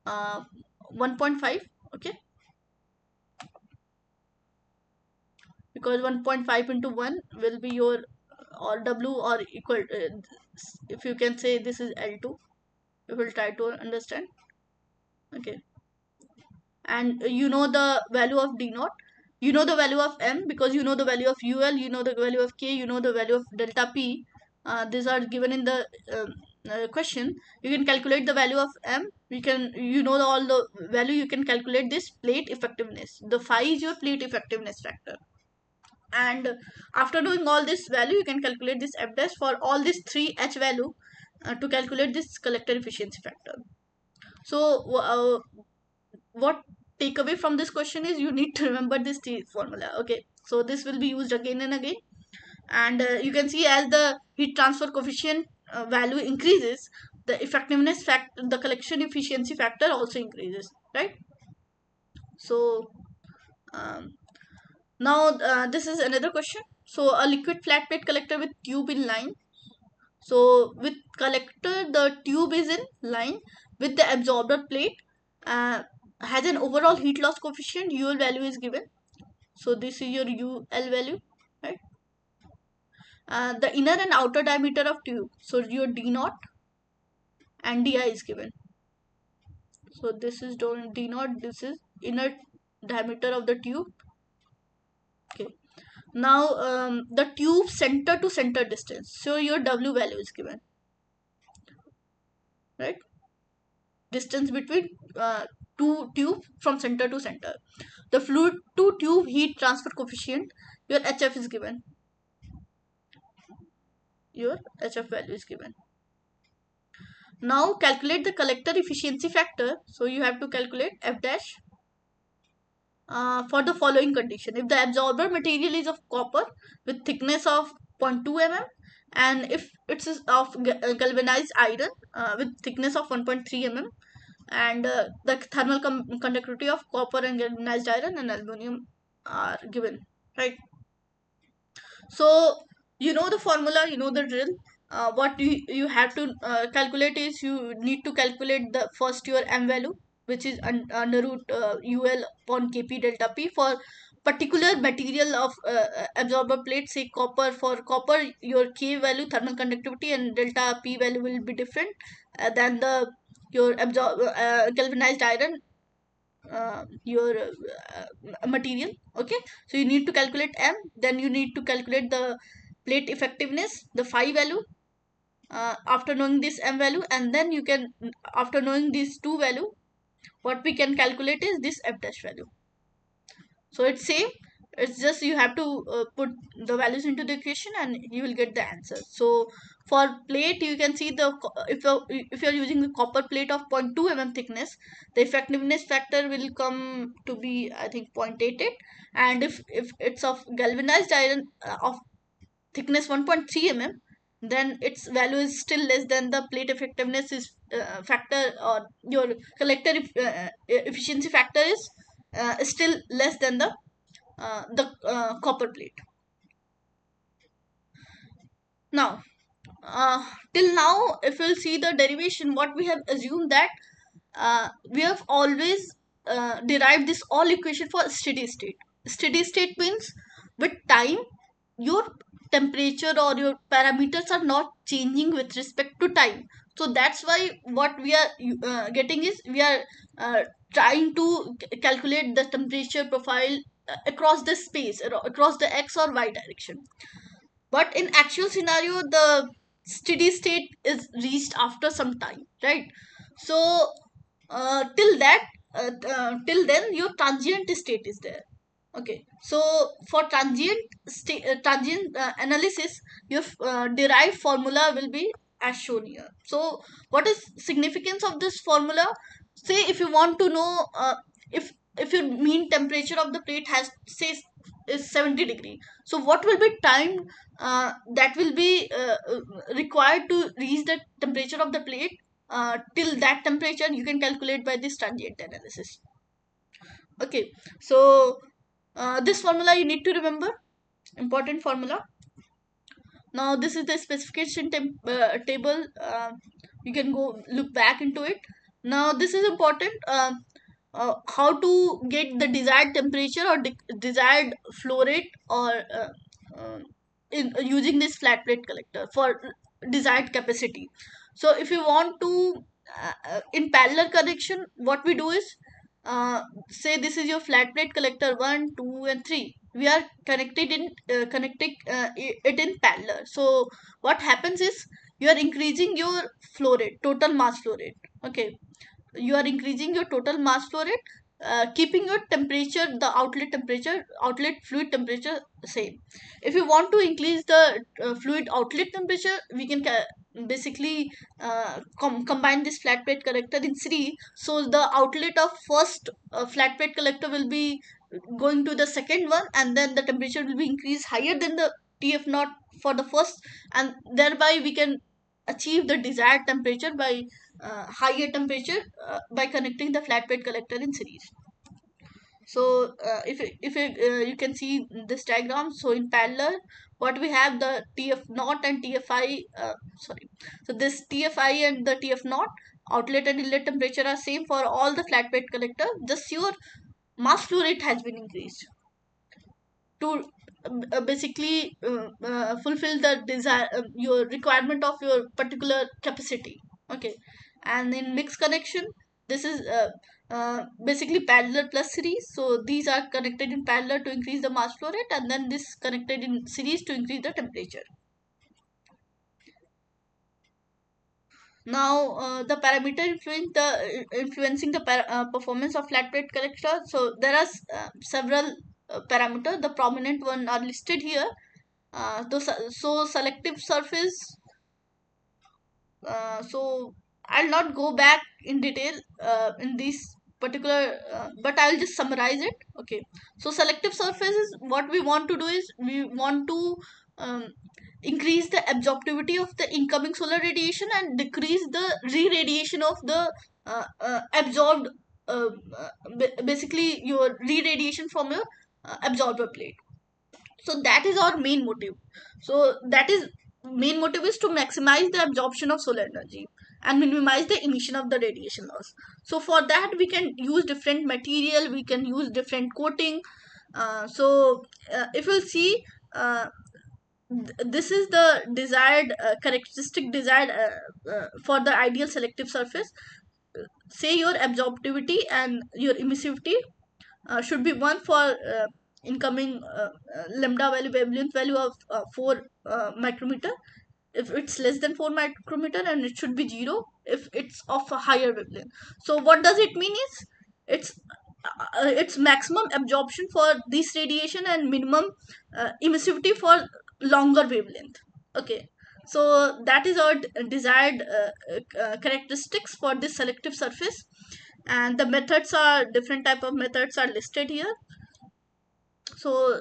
1.5. Okay, because 1.5 into 1 will be your or W or equal, if you can say this is L2, we will try to understand. Okay. And you know the value of D naught, you know the value of M, because you know the value of UL, you know the value of K, you know the value of delta P. These are given in the question. You can calculate the value of M, you can, you know all the value, you can calculate this plate effectiveness. The phi is your plate effectiveness factor. And after doing all this value, you can calculate this F dash for all these three H value, to calculate this collector efficiency factor. So what takeaway from this question is, you need to remember this formula. Okay, so this will be used again and again. And you can see, as the heat transfer coefficient value increases, the effectiveness factor, the collection efficiency factor also increases, right? So um, now this is another question. So a liquid flat plate collector with tube in line. So with collector, the tube is in line with the absorber plate, uh, has an overall heat loss coefficient, UL value is given. So this is your UL value, right? The inner and outer diameter of tube. So your D naught and Di is given. So this is D naught, this is inner diameter of the tube. Okay. Now the tube center to center distance. So your W value is given, right? Distance between two tube from center to center. The fluid to tube heat transfer coefficient, your HF is given. Your HF value is given. Now calculate the collector efficiency factor. So you have to calculate F dash for the following condition. If the absorber material is of copper with thickness of 0.2 mm, and if it's of galvanized iron with thickness of 1.3 mm, and the thermal conductivity of copper and galvanized iron and aluminum are given, right? So you know the formula, you know the drill. What you have to calculate is, you need to calculate the first your M value, which is under root UL upon Kp delta P for particular material of absorber plate. Say copper, for copper your K value, thermal conductivity, and delta P value will be different than the your galvanized iron, your material. Okay, so you need to calculate M, then you need to calculate the plate effectiveness, the phi value, after knowing this M value, and then you can, after knowing these two value, what we can calculate is this F dash value. So it's same, it's just you have to put the values into the equation and you will get the answer. So for plate, you can see the, if you're using the copper plate of 0.2 mm thickness, the effectiveness factor will come to be, I think, 0.88. And if it's of galvanized iron of thickness 1.3 mm, then its value is still less than the plate effectiveness is factor, or your collector efficiency factor is still less than the copper plate. Now till now, if we'll see the derivation, what we have assumed that we have always derived this all equation for steady state. Steady state means with time your temperature or your parameters are not changing with respect to time. So that's why what we are getting is, we are trying to calculate the temperature profile across the space, across the x or y direction. But in actual scenario, the steady state is reached after some time, right? So till that till then your transient state is there. Okay, so for transient analysis, your derived formula will be as shown here. So what is significance of this formula? Say if you want to know if your mean temperature of the plate has, say, is 70 degree, so what will be time that will be required to reach the temperature of the plate, till that temperature you can calculate by this transient analysis. Okay, so this formula you need to remember, important formula. Now this is the specification table, you can go look back into it. Now this is important, how to get the desired temperature or desired flow rate, or in using this flat plate collector for desired capacity. So if you want to in parallel connection, what we do is, say this is your flat plate collector 1, 2, and 3. We are connected in connecting it in parallel. So what happens is, you are increasing your flow rate, total mass flow rate. Okay, you are increasing your total mass flow rate, keeping your temperature, the outlet temperature, outlet fluid temperature same. If you want to increase the fluid outlet temperature, we can basically combine this flat plate collector in series. So the outlet of first flat plate collector will be going to the second one, and then the temperature will be increased higher than the TF naught for the first, and thereby we can achieve the desired temperature by higher temperature by connecting the flat plate collector in series. So you can see this diagram. So in parallel, what we have, the TF naught and TFI, sorry, so this TFI and the TF naught, outlet and inlet temperature are same for all the flat plate collector, just your mass flow rate has been increased to basically fulfill the desire, your requirement of your particular capacity. Okay, and in mixed connection, this is basically parallel plus series. So these are connected in parallel to increase the mass flow rate, and then this connected in series to increase the temperature. Now the parameter influencing the performance of flat plate collector. So there are several parameters. The prominent one are listed here. So selective surface, so I'll not go back in detail in this particular, but I'll just summarize it. Okay, so selective surface is, what we want to do is, we want to um, increase the absorptivity of the incoming solar radiation and decrease the re-radiation of the absorbed, uh, basically your re-radiation from your absorber plate. So that is our main motive. So that is main motive is to maximize the absorption of solar energy and minimize the emission of the radiation loss. So for that we can use different material, we can use different coating. If you'll see, uh, this is the desired characteristic desired for the ideal selective surface. Say your absorptivity and your emissivity should be one for incoming lambda value, wavelength value of 4 micrometer if it's less than 4 micrometer, and it should be 0 if it's of a higher wavelength. So what does it mean is, it's maximum absorption for this radiation and minimum emissivity for longer wavelength. Okay, so that is our desired characteristics for this selective surface. And the methods are, different type of methods are listed here. So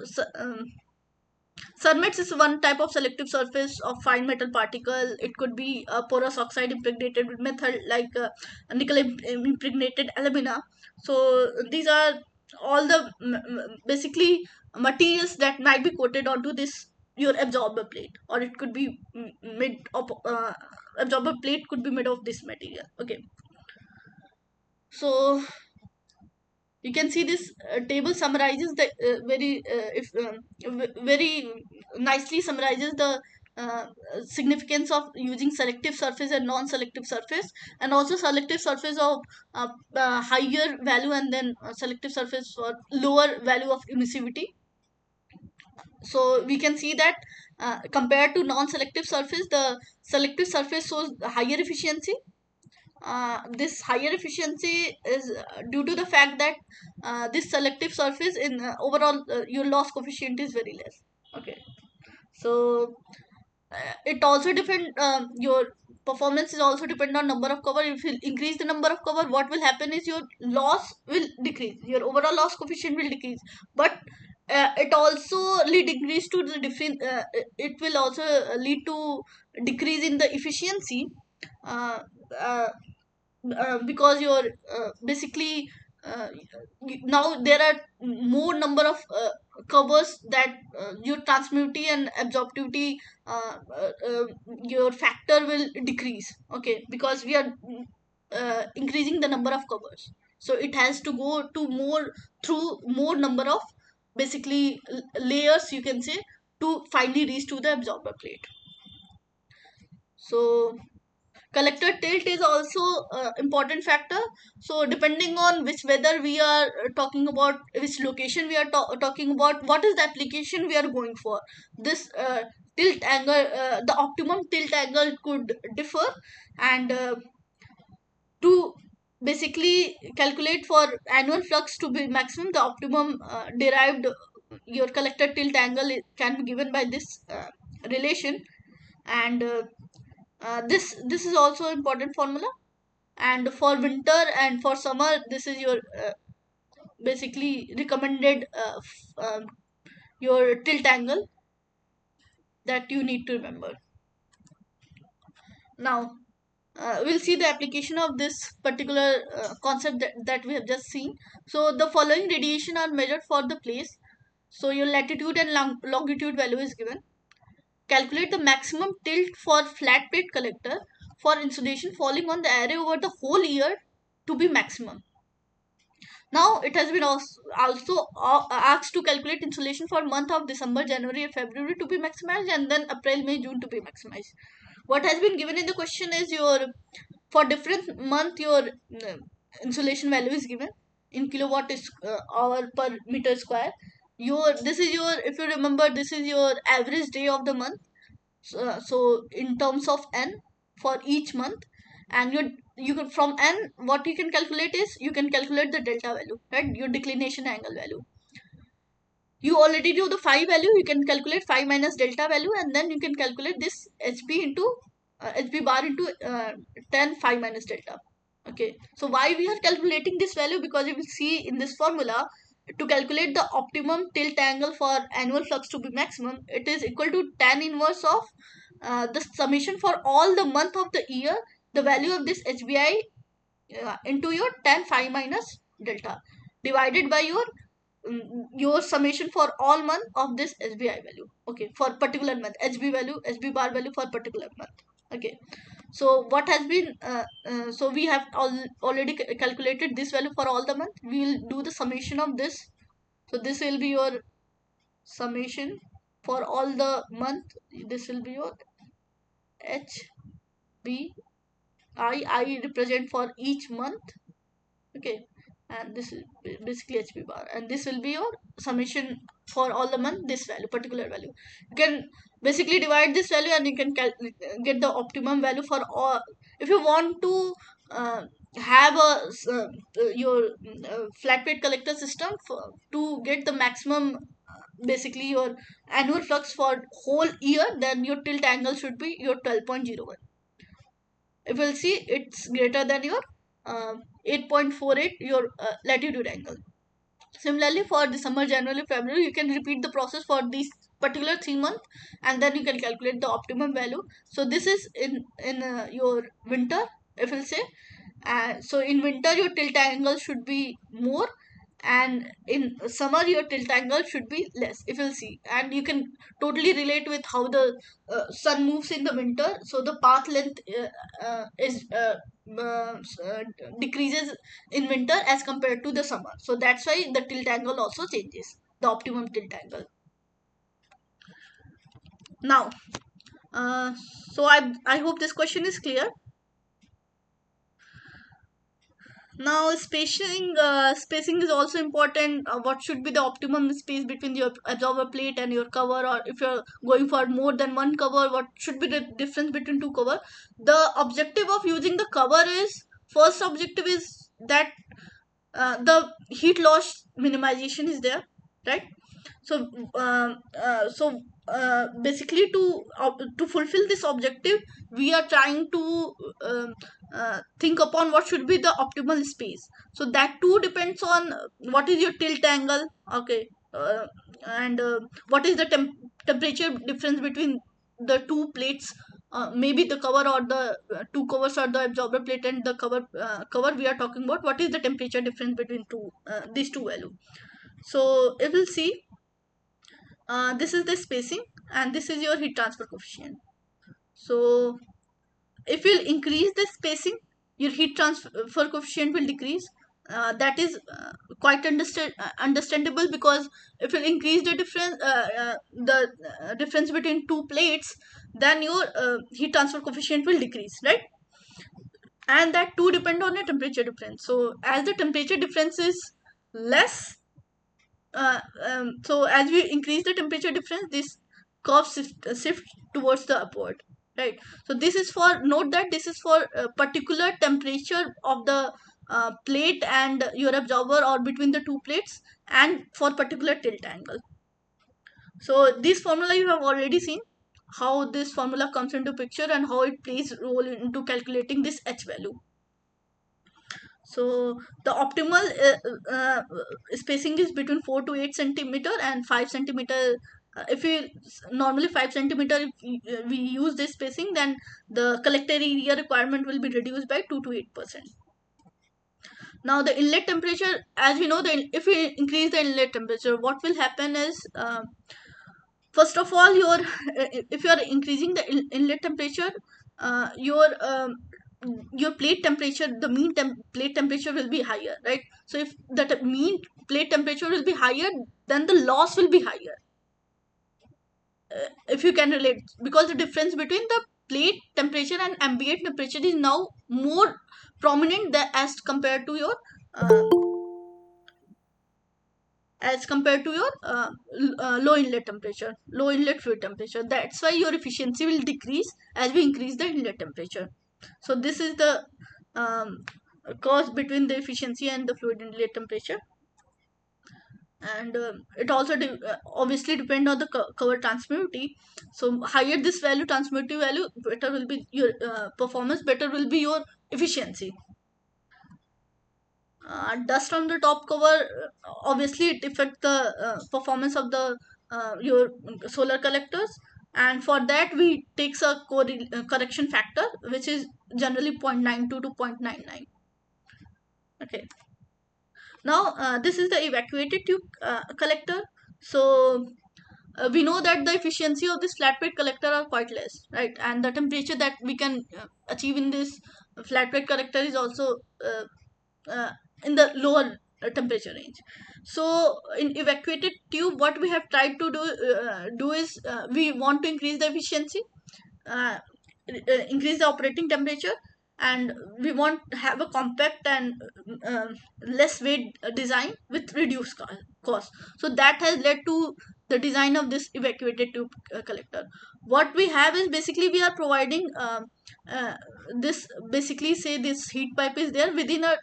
Cermets is one type of selective surface of fine metal particle. It could be a porous oxide impregnated with metal, like nickel impregnated alumina. So these are all the basically materials that might be coated onto this your absorber plate, or it could be made of absorber plate could be made of this material. Okay, so you can see this table summarizes the very nicely summarizes the uh, significance of using selective surface and non-selective surface, and also selective surface of higher value, and then selective surface for lower value of emissivity. So we can see that compared to non-selective surface, the selective surface shows higher efficiency. This higher efficiency is due to the fact that this selective surface in overall your loss coefficient is very less. Okay, so it also depend, your performance is also depend on number of cover. If you increase the number of cover, what will happen is your loss will decrease, your overall loss coefficient will decrease. But it also lead decrease to the different, it will also lead to decrease in the efficiency, uh, uh, because you're basically uh, now there are more number of covers that your transmittivity and absorptivity, uh, uh, uh, your factor will decrease. Okay, because we are increasing the number of covers, so it has to go to more, through more number of basically layers, you can say, to finally reach to the absorber plate. So collector tilt is also important factor. So depending on which weather we are talking about, which location we are talking about, what is the application we are going for, this tilt angle, the optimum tilt angle could differ. And to basically calculate for annual flux to be maximum, the optimum derived your collector tilt angle can be given by this relation. And this is also important formula. And for winter and for summer, this is your basically recommended your tilt angle that you need to remember. Now we'll see the application of this particular concept that we have just seen. So the following radiation are measured for the place. So your latitude and longitude value is given. Calculate the maximum tilt for flat plate collector for insulation falling on the array over the whole year to be maximum. Now it has been also asked to calculate insulation for month of December, January, and February to be maximized, and then April, May, June to be maximized. What has been given in the question is your, for different month, your insulation value is given in kilowatt is hour per meter square. Your, this is your, if you remember, this is your average day of the month. So in terms of n for each month, and you can, from n, what you can calculate is you can calculate the delta value, right, your declination angle value. You already do the phi value, you can calculate phi minus delta value, and then you can calculate this hp into hp bar into 10 phi minus delta. Okay, so why we are calculating this value? Because you will see in this formula, to calculate the optimum tilt angle for annual flux to be maximum, it is equal to tan inverse of the summation for all the month of the year, the value of this hbi into your tan phi minus delta, divided by your summation for all month of this SBI value. Okay, for particular month, HB value, HB bar value for particular month. Okay, so what has been so we have already calculated this value for all the month. We will do the summation of this. So this will be your summation for all the month. This will be your HB. I represent for each month. Okay, and this is basically HP bar, and this will be your summation for all the month, this value, particular value. You can basically divide this value, and you can get the optimum value for all. If you want to have your flat plate collector system to get the maximum basically your annual flux for whole year, then your tilt angle should be your 12.01. If you'll see, it's greater than your 8.48 your latitude angle. Similarly, for December, January, February, you can repeat the process for these particular 3 months, and then you can calculate the optimum value. So this is in your winter, if we'll say. So in winter, your tilt angle should be more, and in summer your tilt angle should be less, if you'll see. And you can totally relate with how the sun moves in the winter, so the path length is uh, uh, decreases in winter as compared to the summer. So that's why the tilt angle also changes, the optimum tilt angle. Now uh, so I hope this question is clear. Now spacing is also important. What should be the optimum space between your absorber plate and your cover, or if you're going for more than one cover, what should be the difference between two cover? The objective of using the cover is, first objective is that the heat loss minimization is there, right? So basically to fulfill this objective, we are trying to think upon what should be the optimal space. So that too depends on what is your tilt angle. Okay, and what is the temperature difference between the two plates, maybe the cover or the two covers, or the absorber plate and the cover we are talking about. What is the temperature difference between these two value? So it will see, this is the spacing, and this is your heat transfer coefficient. So if you increase the spacing, your heat transfer coefficient will decrease. That is understandable, because if you increase the difference between two plates, then your heat transfer coefficient will decrease, right? And that too depend on the temperature difference. So as the temperature difference is less, so as we increase the temperature difference, this curve shift towards the upward, right? So this is for, note that this is for a particular temperature of the plate and your absorber, or between the two plates, and for particular tilt angle. So this formula you have already seen how this formula comes into picture and how it plays role into calculating this h value. So the optimal spacing is between 4 to 8 centimeter and 5 centimeter. If we normally 5 centimeter, if we use this spacing, then the collector area requirement will be reduced by 2 to 8%. Now the inlet temperature, as we know, if we increase the inlet temperature, what will happen is, first of all, your if you are increasing the inlet temperature, your plate temperature, the plate temperature will be higher, right? So if that mean plate temperature will be higher, then the loss will be higher, if you can relate, because the difference between the plate temperature and ambient temperature is now more prominent as compared to your uh, low inlet temperature, low inlet fluid temperature. That's why your efficiency will decrease as we increase the inlet temperature. So this is the um, cause between the efficiency and the fluid inlet temperature. And it also obviously depend on the cover transmittivity. So higher this value, transmittivity value, better will be your performance, better will be your efficiency. Dust on the top cover, obviously it affects the performance of the your solar collectors, and for that we takes a correction factor, which is generally 0.92 to 0.99. Okay. Now this is the evacuated tube collector. So we know that the efficiency of this flat plate collector are quite less, right? And the temperature that we can achieve in this flat plate collector is also uh, in the lower temperature range. So in evacuated tube, what we have tried to do is, we want to increase the efficiency, uh, increase the operating temperature, and we want to have a compact and less weight design with reduced cost. So that has led to the design of this evacuated tube collector. What we have is, basically we are providing uh, this, basically say this heat pipe is there within a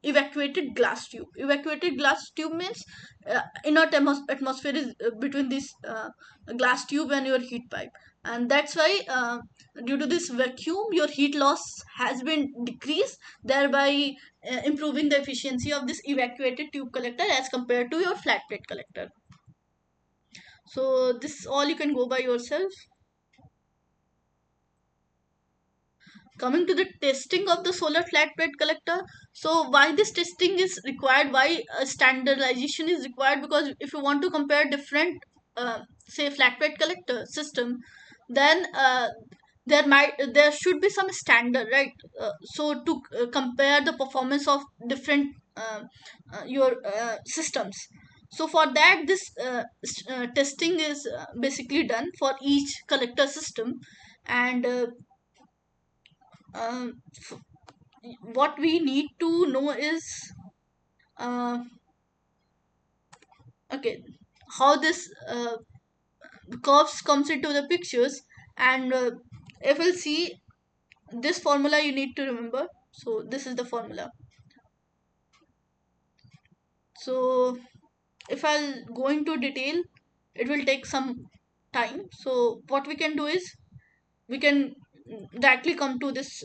evacuated glass tube. Evacuated glass tube means inert atmosphere is between this glass tube and your heat pipe, and that's why due to this vacuum your heat loss has been decreased, thereby improving the efficiency of this evacuated tube collector as compared to your flat plate collector. So this all you can go by yourself. Coming to the testing of the solar flat plate collector, so why this testing is required, why standardization is required, because if you want to compare different say flat plate collector system, then there should be some standard, right? So to compare the performance of different your systems, so for that this testing is basically done for each collector system. And um, what we need to know is, uh, okay, how this curves comes into the pictures. And if we'll see this formula, you need to remember. So this is the formula. So if I'll go into detail, it will take some time. So what we can do is, we can directly come to this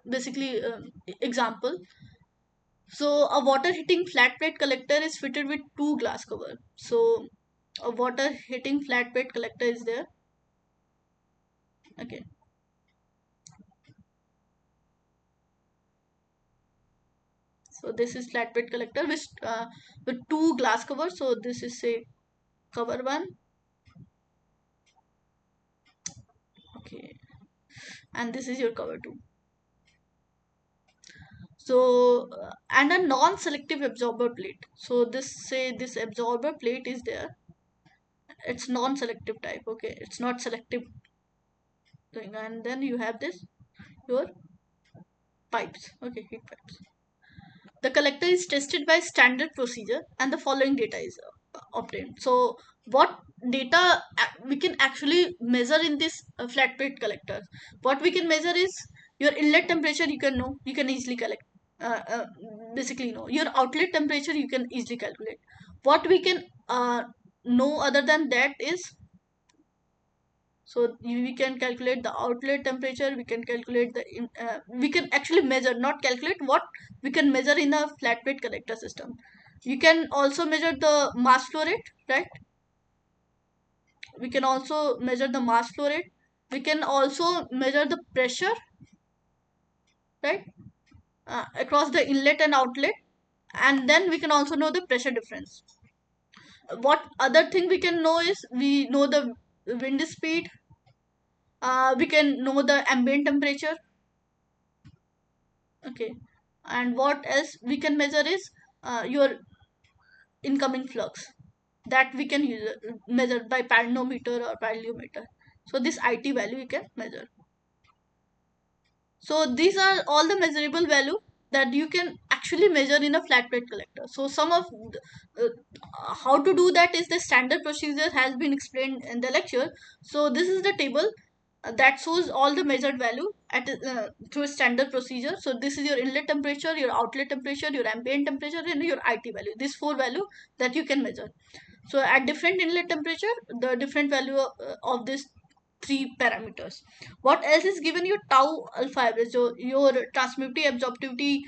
basically example. So a water heating flat plate collector is fitted with two glass cover. So a water heating flat plate collector is there. Okay. So this is flat plate collector with two glass covers. So this is say cover one. Okay. And this is your cover two. So and a non-selective absorber plate. So this, say this absorber plate is there, it's non-selective type, okay, it's not selective thing. And then you have this, your pipes, okay, heat pipes. The collector is tested by standard procedure and the following data is obtained. So what data we can actually measure in this flat plate collector? What we can measure is your inlet temperature, you can know, you can easily collect, uh, uh, basically know your outlet temperature, you can easily calculate. What we can know other than that is, so we can calculate the outlet temperature, we can calculate we can actually measure, not calculate, what we can measure in a flat plate collector system. You can also measure the mass flow rate, right? We can also measure the mass flow rate. We can also measure the pressure, right, across the inlet and outlet. And then we can also know the pressure difference. What other thing we can know is, we know the wind speed, we can know the ambient temperature, okay. And what else we can measure is your incoming flux, that we can measure by pyranometer or pyrheliometer. So this IT value you can measure. So these are all the measurable value that you can actually measure in a flat plate collector. So some of how to do that is the standard procedure has been explained in the lecture. So this is the table that shows all the measured value at through a standard procedure. So this is your inlet temperature, your outlet temperature, your ambient temperature, and your IT value. These four value that you can measure. So at different inlet temperature, the different value of this three parameters. What else is given? Your tau alpha average, so your transmittivity absorptivity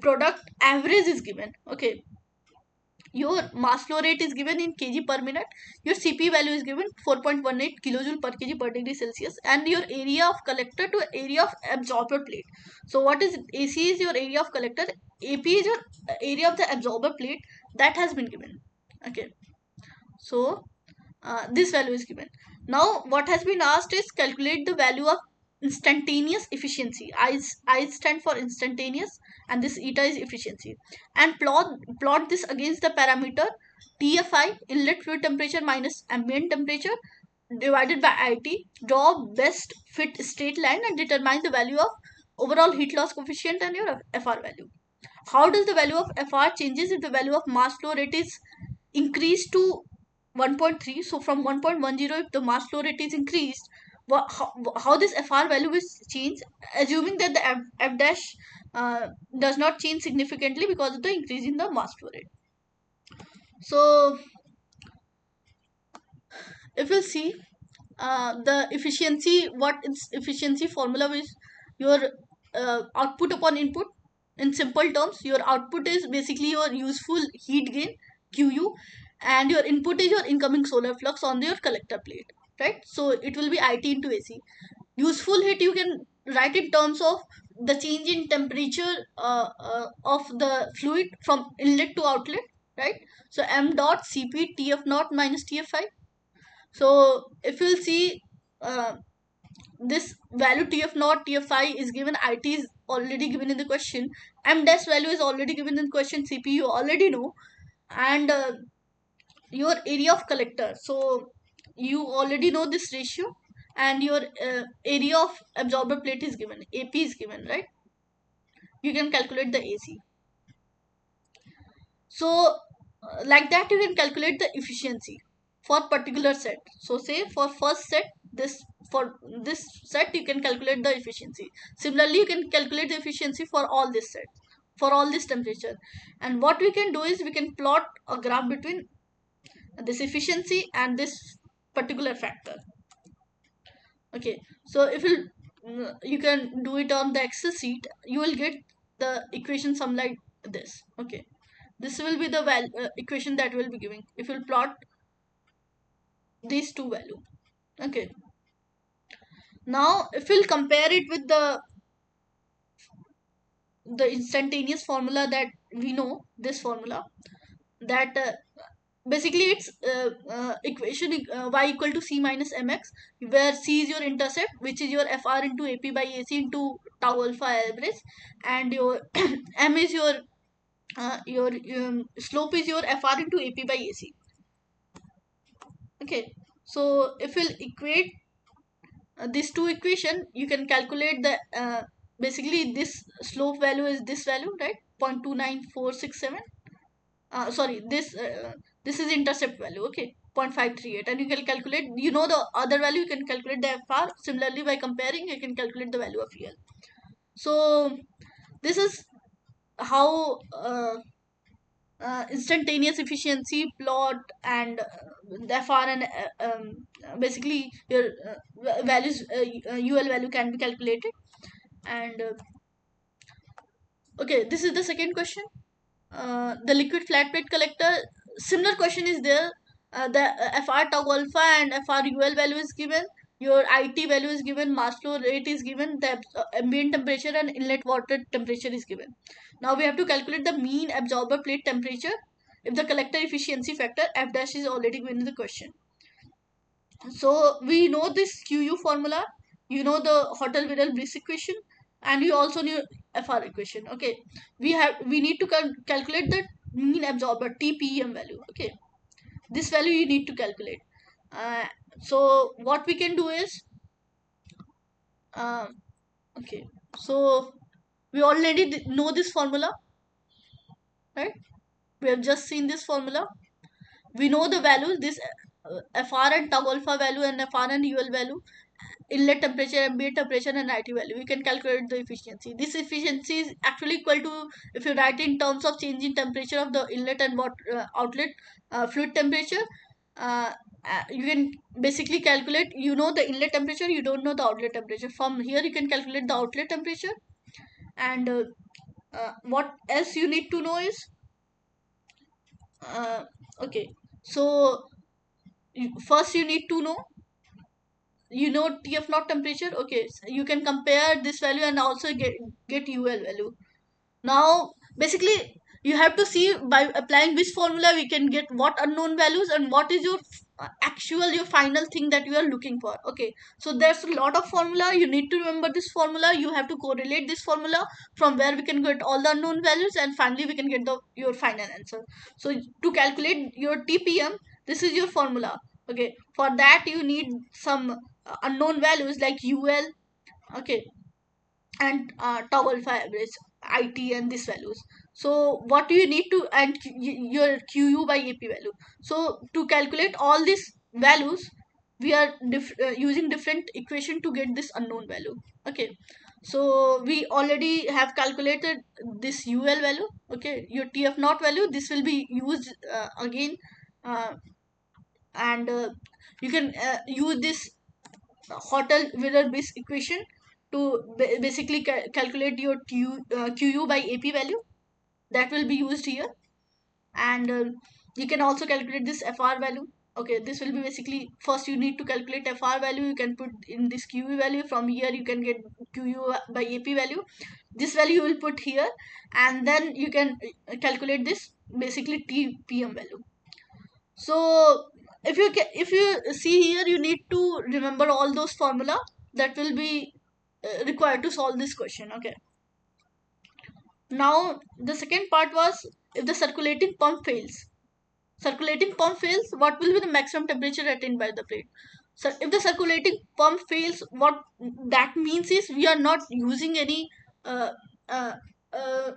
product average is given, okay. Your mass flow rate is given in kg per minute. Your CP value is given 4.18 kilojoule per kg per degree Celsius. And your area of collector to area of absorber plate. So what is AC is your area of collector, AP is your area of the absorber plate, that has been given, okay. So this value is given. Now what has been asked is calculate the value of instantaneous efficiency. I stand for instantaneous, and this eta is efficiency. And plot this against the parameter TFI, inlet fluid temperature minus ambient temperature, divided by IT. Draw best fit straight line and determine the value of overall heat loss coefficient and your FR value. How does the value of FR changes if the value of mass flow rate is increased to 1.3? So from 1.10, if the mass flow rate is increased, how this FR value will change, assuming that the F dash does not change significantly because of the increase in the mass flow rate. So if you see the efficiency, what its efficiency formula is, your output upon input. In simple terms, your output is basically your useful heat gain, QU, and your input is your incoming solar flux on your collector plate, right? So it will be IT into AC. Useful heat you can write in terms of the change in temperature of the fluid from inlet to outlet, right? So m dot Cp Tf naught minus Tfi. So if you'll see this value TF naught, TFI is given, IT is already given in the question, M dash value is already given in the question, CP you already know, and your area of collector. So you already know this ratio, and your area of absorber plate is given, AP is given, right? You can calculate the AC. So like that you can calculate the efficiency for particular set. So say for first set, this, for this set you can calculate the efficiency. Similarly you can calculate the efficiency for all this set, for all this temperature. And what we can do is we can plot a graph between this efficiency and this particular factor, okay. So if you can do it on the excel sheet, you will get the equation some like this, okay. This will be the equation that will be giving if you'll plot these two value, okay. Now if we'll compare it with the instantaneous formula that we know, this formula, that basically it's equation y equal to c minus mx, where c is your intercept, which is your fr into ap by ac into tau alpha average, and your m is your slope is your fr into ap by ac. Okay, so if we'll equate these two equation, you can calculate the basically this slope value is this value, right? 0.29467. Sorry, this is intercept value, okay, 0.538, and you can calculate, you know, the other value, you can calculate the fr. Similarly, by comparing, you can calculate the value of el. So this is how instantaneous efficiency plot and the fr and basically your values, ul value can be calculated. And okay, this is the second question. The liquid flat plate collector, similar question is there. The fr tau alpha and fr ul value is given, your it value is given, mass flow rate is given, the ambient temperature and inlet water temperature is given. Now we have to calculate the mean absorber plate temperature if the collector efficiency factor f dash is already given in the question. So we know this QU formula, you know the Hotel-Vidal Bliss equation, and you also know FR equation. Okay, we need to calculate the mean absorber TPM value. Okay, this value you need to calculate. Uh, so what we can do is, uh, okay, so we already know this formula, right? We have just seen this formula. We know the values, this FR and tau alpha value and FR and UL value, inlet temperature, ambient temperature, and IT value. We can calculate the efficiency. This efficiency is actually equal to, if you write in terms of change in temperature of the inlet and outlet fluid temperature, uh, you can basically calculate, you know, the inlet temperature, you don't know the outlet temperature. From here you can calculate the outlet temperature. And what else you need to know is, uh, okay, so first you need to know, you know, tf naught temperature. Okay, so you can compare this value and also get ul value. Now basically you have to see by applying which formula we can get what unknown values and what is your actual, your final thing that you are looking for. Okay, so there's a lot of formula, you need to remember this formula, you have to correlate this formula from where we can get all the unknown values, and finally we can get the your final answer. So to calculate your tpm, this is your formula. Okay, for that you need some unknown values like ul, okay, and tau alpha average, it, and these values. So what do you need to, and your qu by ap value. So to calculate all these values, we are using different equation to get this unknown value. Okay, so we already have calculated this ul value. Okay, your tf naught value, this will be used again, uh, and you can use this hotel Wheeler Bliss equation to basically calculate your QU by AP value, that will be used here. And you can also calculate this FR value. Okay, this will be basically, first you need to calculate FR value, you can put in this QU value, from here you can get QU by AP value, this value you will put here, and then you can calculate this basically TPM value. So if you see here, you need to remember all those formula that will be required to solve this question. Okay, now the second part was, if the circulating pump fails, what will be the maximum temperature attained by the plate? So if the circulating pump fails, what that means is we are not using any uh, uh,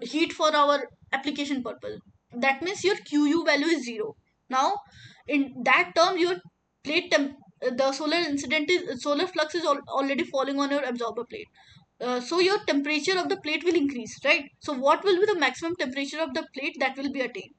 heat for our application purpose. That means your QU value is zero. Now in that term, your the solar incident is, solar flux is already falling on your absorber plate. So your temperature of the plate will increase, right? So what will be the maximum temperature of the plate that will be attained?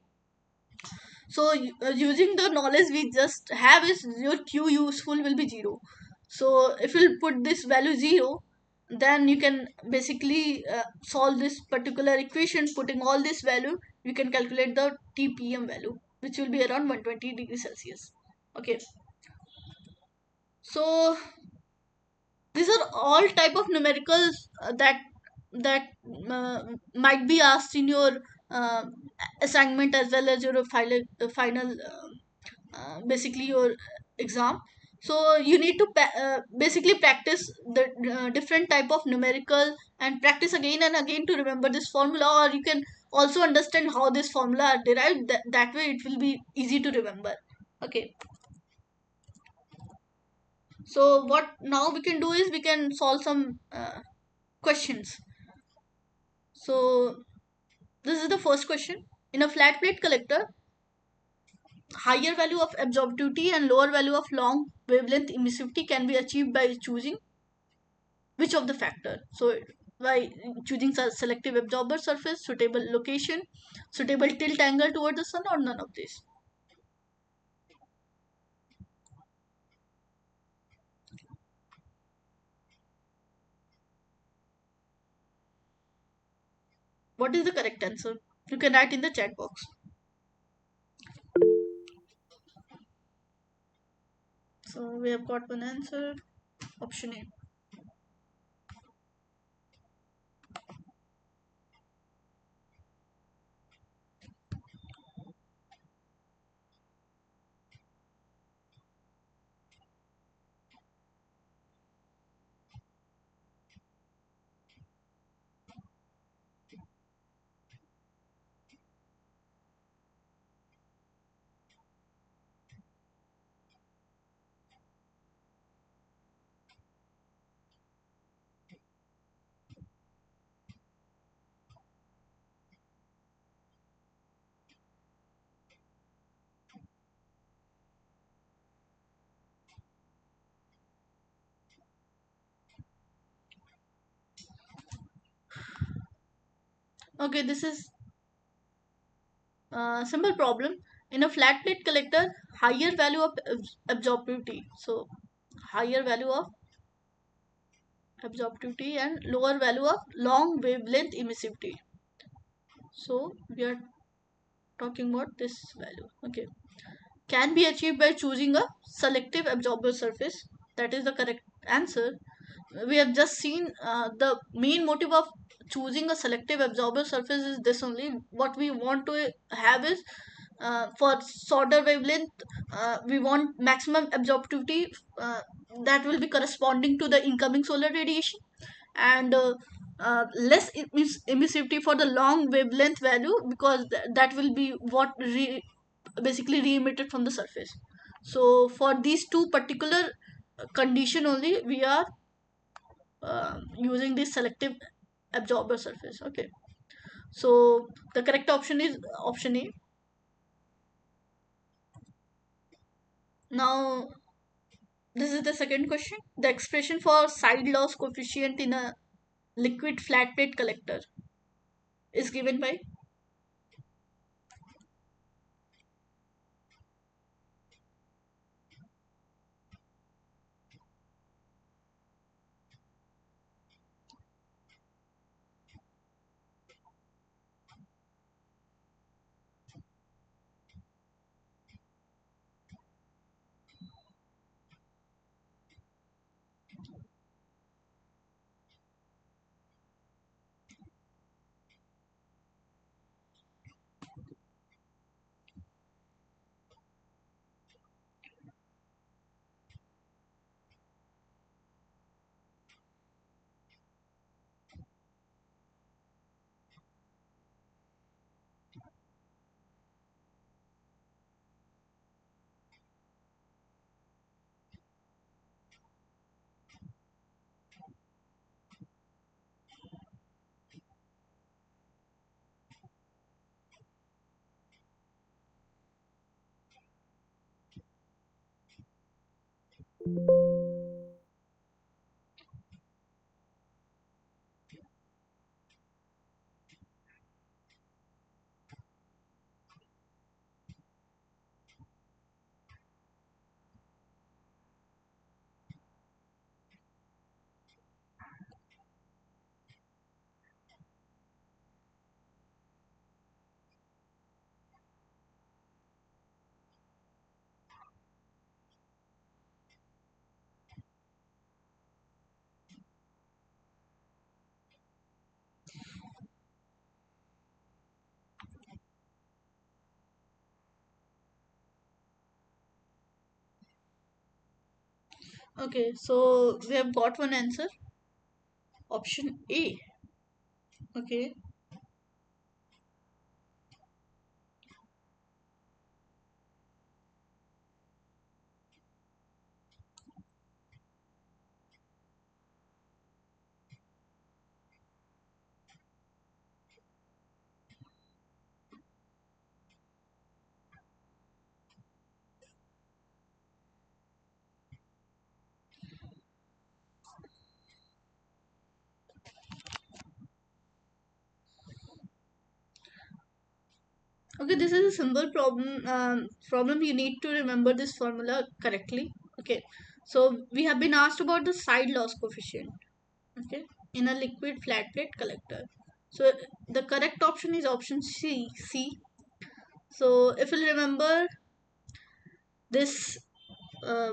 So using the knowledge we just have, is your q useful will be 0. So if you put this value 0, then you can basically solve this particular equation, putting all this value, you can calculate the tpm value, which will be around 120 degrees celsius. Okay, so these are all type of numericals that might be asked in your uh, assignment, as well as your final basically your exam. So you need to basically practice the different type of numerical and practice again and again to remember this formula, or you can also understand how this formula are derived. That way it will be easy to remember. Okay, so what now we can do is we can solve some questions. So this is the first question. In a flat plate collector, higher value of absorptivity and lower value of long wavelength emissivity can be achieved by choosing which of the factor. So by choosing selective absorber surface, suitable location, suitable tilt angle toward the sun, or none of this. What is the correct answer? You can write in the chat box. So we have got one answer. Option A. Okay, this is a simple problem. In a flat plate collector, higher value of absorptivity. So higher value of absorptivity and lower value of long wavelength emissivity. So we are talking about this value. Okay, can be achieved by choosing a selective absorber surface. That is the correct answer. We have just seen the main motive of choosing a selective absorber surface is this only. What we want to have is for shorter wavelength, we want maximum absorptivity that will be corresponding to the incoming solar radiation, and less emissivity for the long wavelength value, because that will be what basically re-emitted from the surface. So for these two particular condition only, we are using this selective absorber surface. Okay, so the correct option is option A. Now this is the second question. The expression for side loss coefficient in a liquid flat plate collector is given by. Okay, so we have got one answer. Option A. Okay. Okay, this is a simple problem. Problem you need to remember this formula correctly. Okay, so we have been asked about the side loss coefficient. Okay, in a liquid flat plate collector. So the correct option is option C. C. So if you remember this, uh,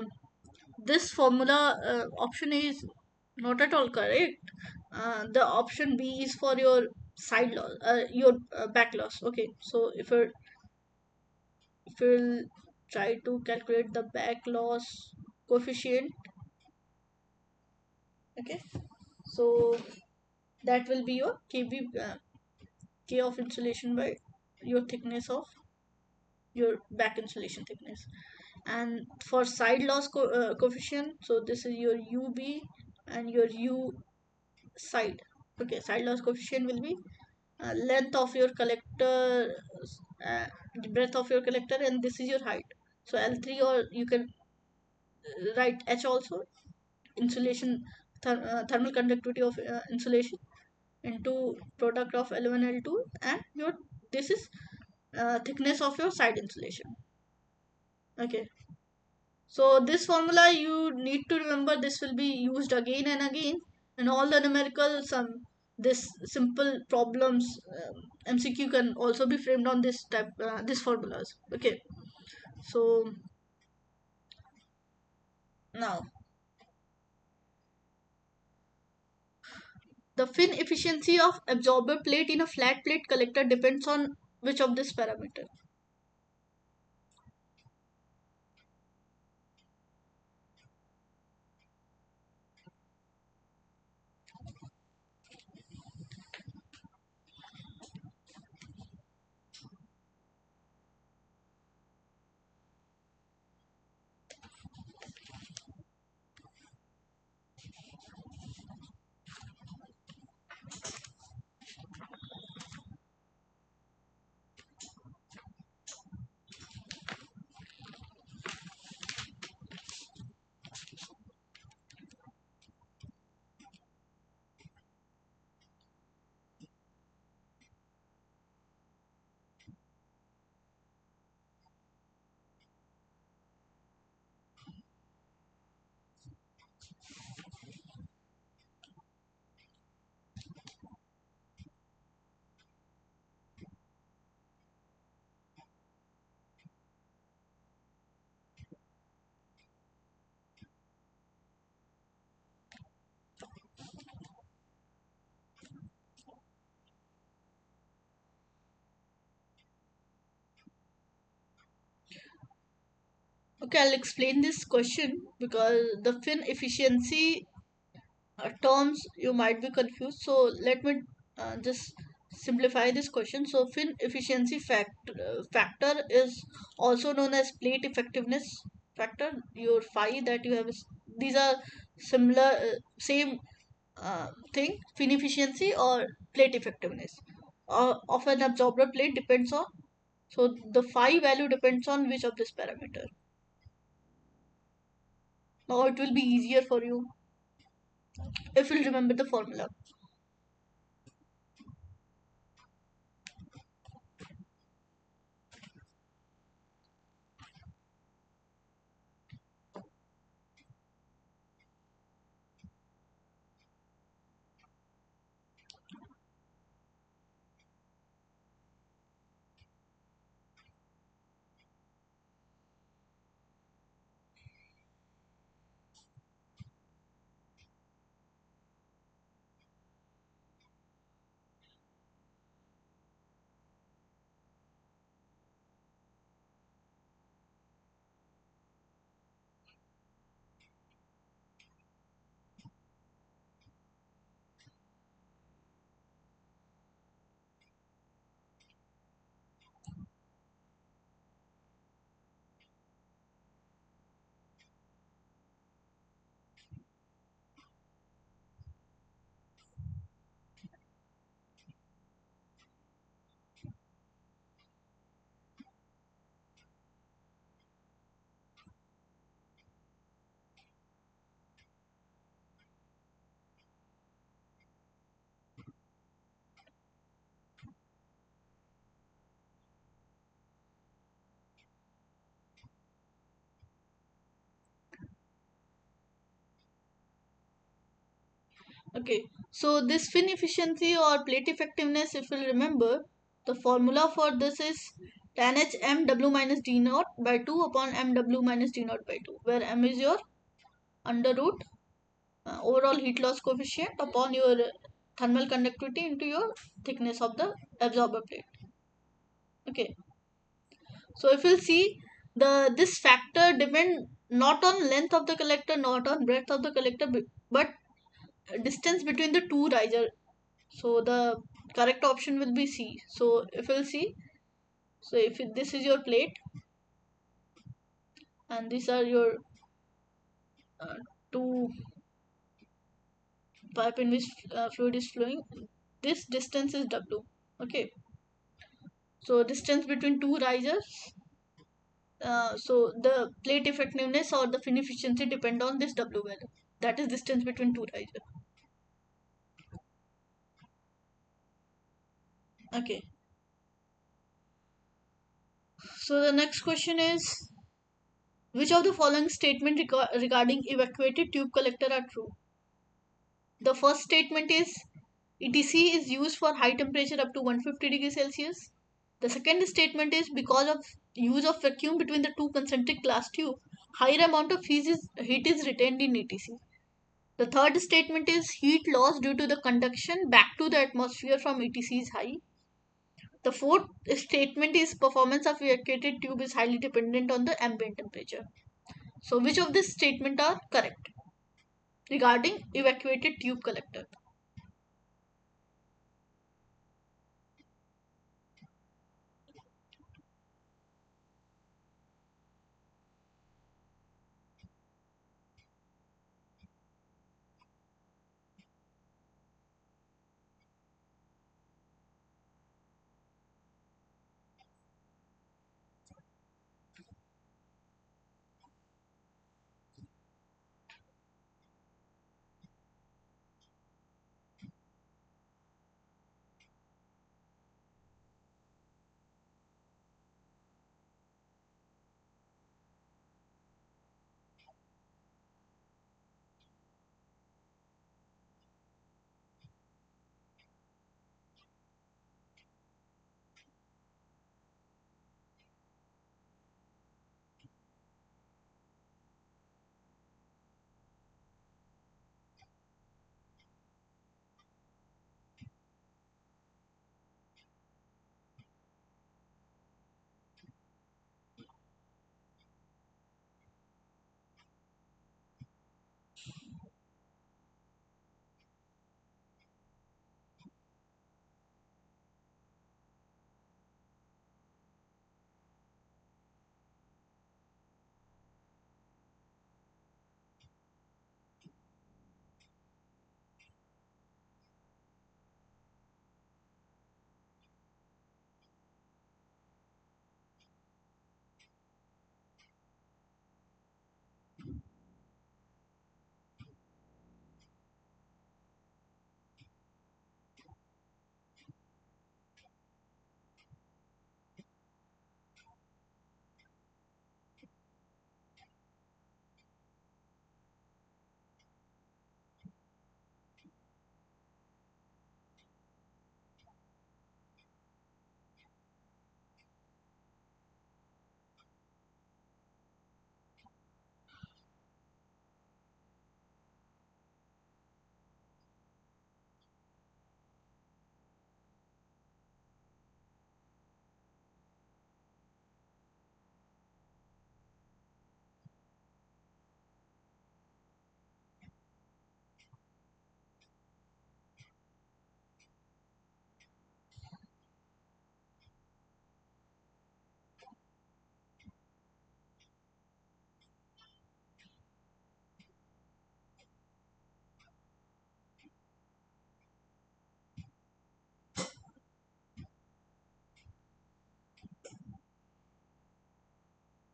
this formula option is not at all correct. The option B is for your side loss, your back loss. Okay, so if you'll try to calculate the back loss coefficient, okay, so that will be your k of insulation by your thickness of your back insulation thickness. And for side loss coefficient, so this is your ub and your u side. Okay, side loss coefficient will be length of your collector, uh, breadth of your collector, and this is your height. So L3, or you can write H also, insulation, thermal conductivity of insulation into product of L1 L2, and your this is thickness of your side insulation. Okay, so this formula you need to remember. This will be used again and again in all the numerical some this simple problems. MCQ can also be framed on this type this formulas. Okay, so now the fin efficiency of absorber plate in a flat plate collector depends on which of this parameter? Okay, I'll explain this question because the fin efficiency terms you might be confused. So let me just simplify this question. So fin efficiency factor is also known as plate effectiveness factor. Your phi that you have these are similar, same thing. Fin efficiency or plate effectiveness of an absorber plate depends on, so the phi value depends on which of this parameter. Now it will be easier for you if you remember the formula. Okay, so this fin efficiency or plate effectiveness, if you'll remember, the formula for this is tan h m w minus d naught by 2 upon m w minus d naught by 2, where m is your under root overall heat loss coefficient upon your thermal conductivity into your thickness of the absorber plate. Okay, so if you'll see, the this factor depend not on length of the collector, not on breadth of the collector, but distance between the two riser. So the correct option will be C. So if you'll see, so if this is your plate and these are your uh, two pipe in which fluid is flowing, this distance is W. Okay, so distance between two risers. So the plate effectiveness or the fin efficiency depend on this W value. That is distance between two risers. Okay. So the next question is, which of the following statement regarding evacuated tube collector are true? The first statement is ETC is used for high temperature up to 150 degrees Celsius. The second statement is because of use of vacuum between the two concentric glass tube, higher amount of heat is retained in ETC. The third statement is heat loss due to the conduction back to the atmosphere from ETC is high. The fourth statement is performance of evacuated tube is highly dependent on the ambient temperature. So which of these statements are correct regarding evacuated tube collector?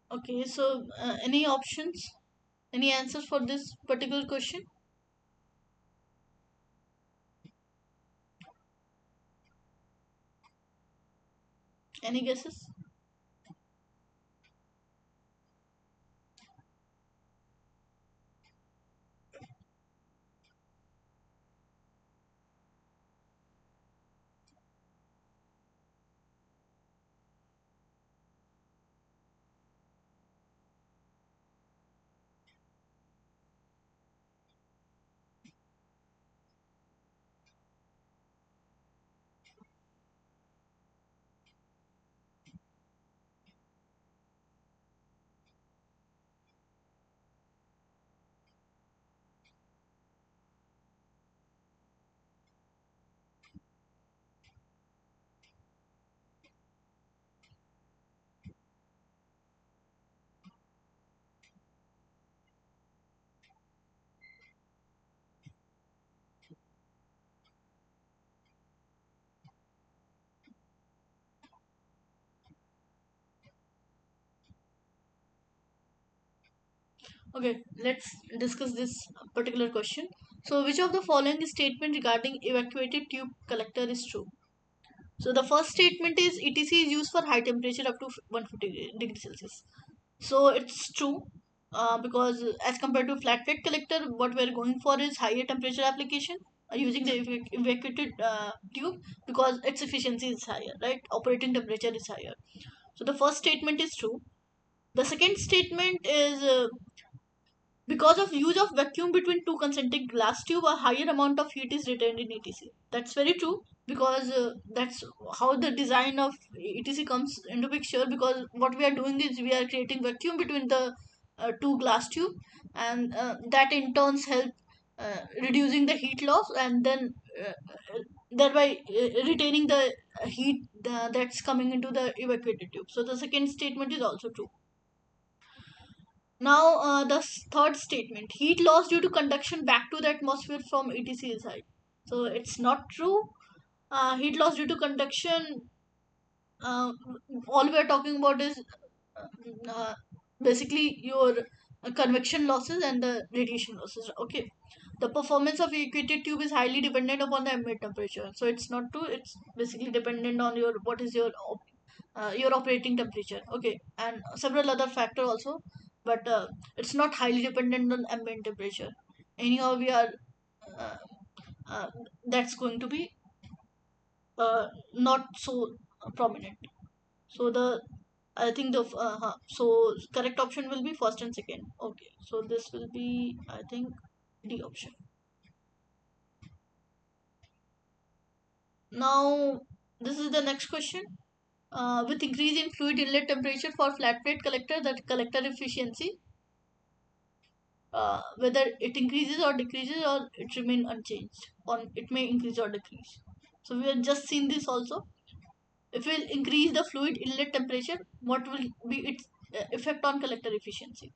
Okay, so any options? Any answers for this particular question? Any guesses? Okay, let's discuss this particular question. So, which of the following statement regarding evacuated tube collector is true? So, the first statement is ETC is used for high temperature up to 150 degrees Celsius. So, it's true, because as compared to flat plate collector, what we're going for is higher temperature application using the evacuated tube, because its efficiency is higher, right? Operating temperature is higher. So, the first statement is true. The second statement is because of use of vacuum between two concentric glass tube, a higher amount of heat is retained in ETC. That's very true, because that's how the design of ETC comes into picture. Because what we are doing is we are creating vacuum between the two glass tube, and that in turns help reducing the heat loss, and then thereby retaining the heat that's coming into the evacuated tube. So the second statement is also true. Now, the third statement, heat loss due to conduction back to the atmosphere from ETC is high. So, it's not true. Heat loss due to conduction, uh, all we are talking about is uh, basically your convection losses and the radiation losses. Okay. The performance of equated tube is highly dependent upon the ambient temperature. So, it's not true. It's basically dependent on your what is your operating temperature, okay, and several other factor also, but it's not highly dependent on ambient temperature. Anyhow, we are uh, uh, that's going to be not so prominent. So the I think the so correct option will be first and second. Okay, so this will be, I think, D option. Now, this is the next question. With increase in fluid inlet temperature for flat plate collector, the collector efficiency, whether it increases or decreases, or it remain unchanged, or it may increase or decrease. So we have just seen this also. If we increase the fluid inlet temperature, what will be its effect on collector efficiency?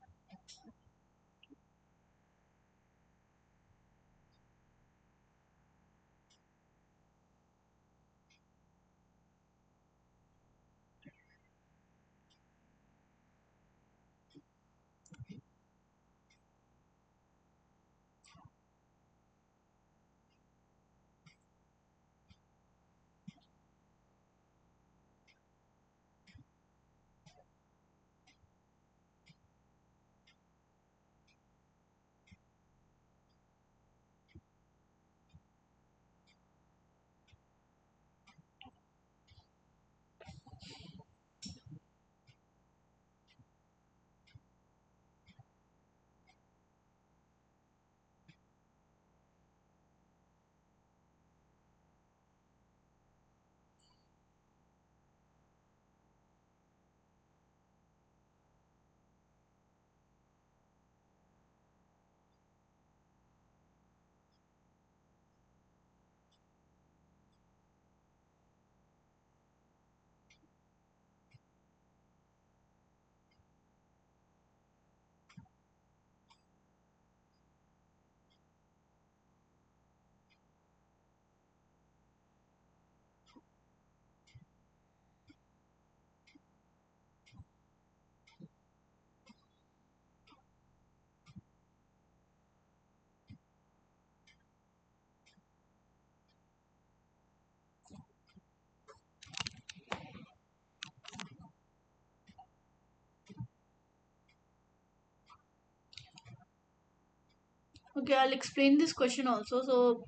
Okay, I'll explain this question also. So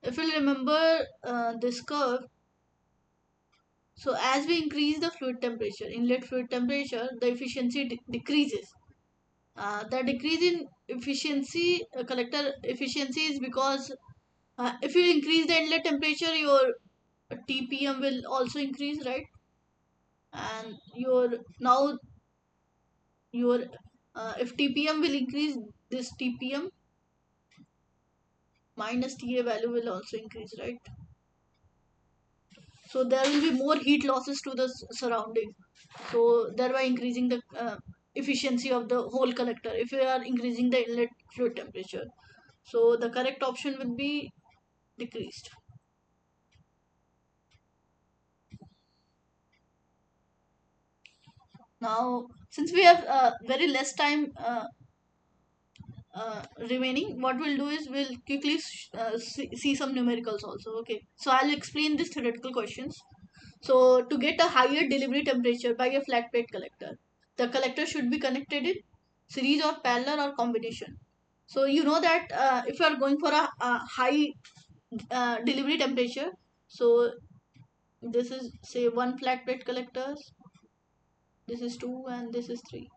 if you remember this curve, so as we increase the fluid temperature, inlet fluid temperature, the efficiency decreases. The decrease in efficiency, collector efficiency, is because if you increase the inlet temperature, your TPM will also increase, right? And your if TPM will increase, this TPM minus TA value will also increase, right? So there will be more heat losses to the surrounding, so thereby increasing the efficiency of the whole collector if we are increasing the inlet fluid temperature. So the correct option will be decreased. Now, since we have very less time remaining, what we'll do is we'll quickly see some numericals also. Okay, so I'll explain these theoretical questions. So to get a higher delivery temperature by a flat plate collector, the collector should be connected in series or parallel or combination. So you know that if you are going for a high delivery temperature, so this is say one flat plate collectors, this is two, and this is three.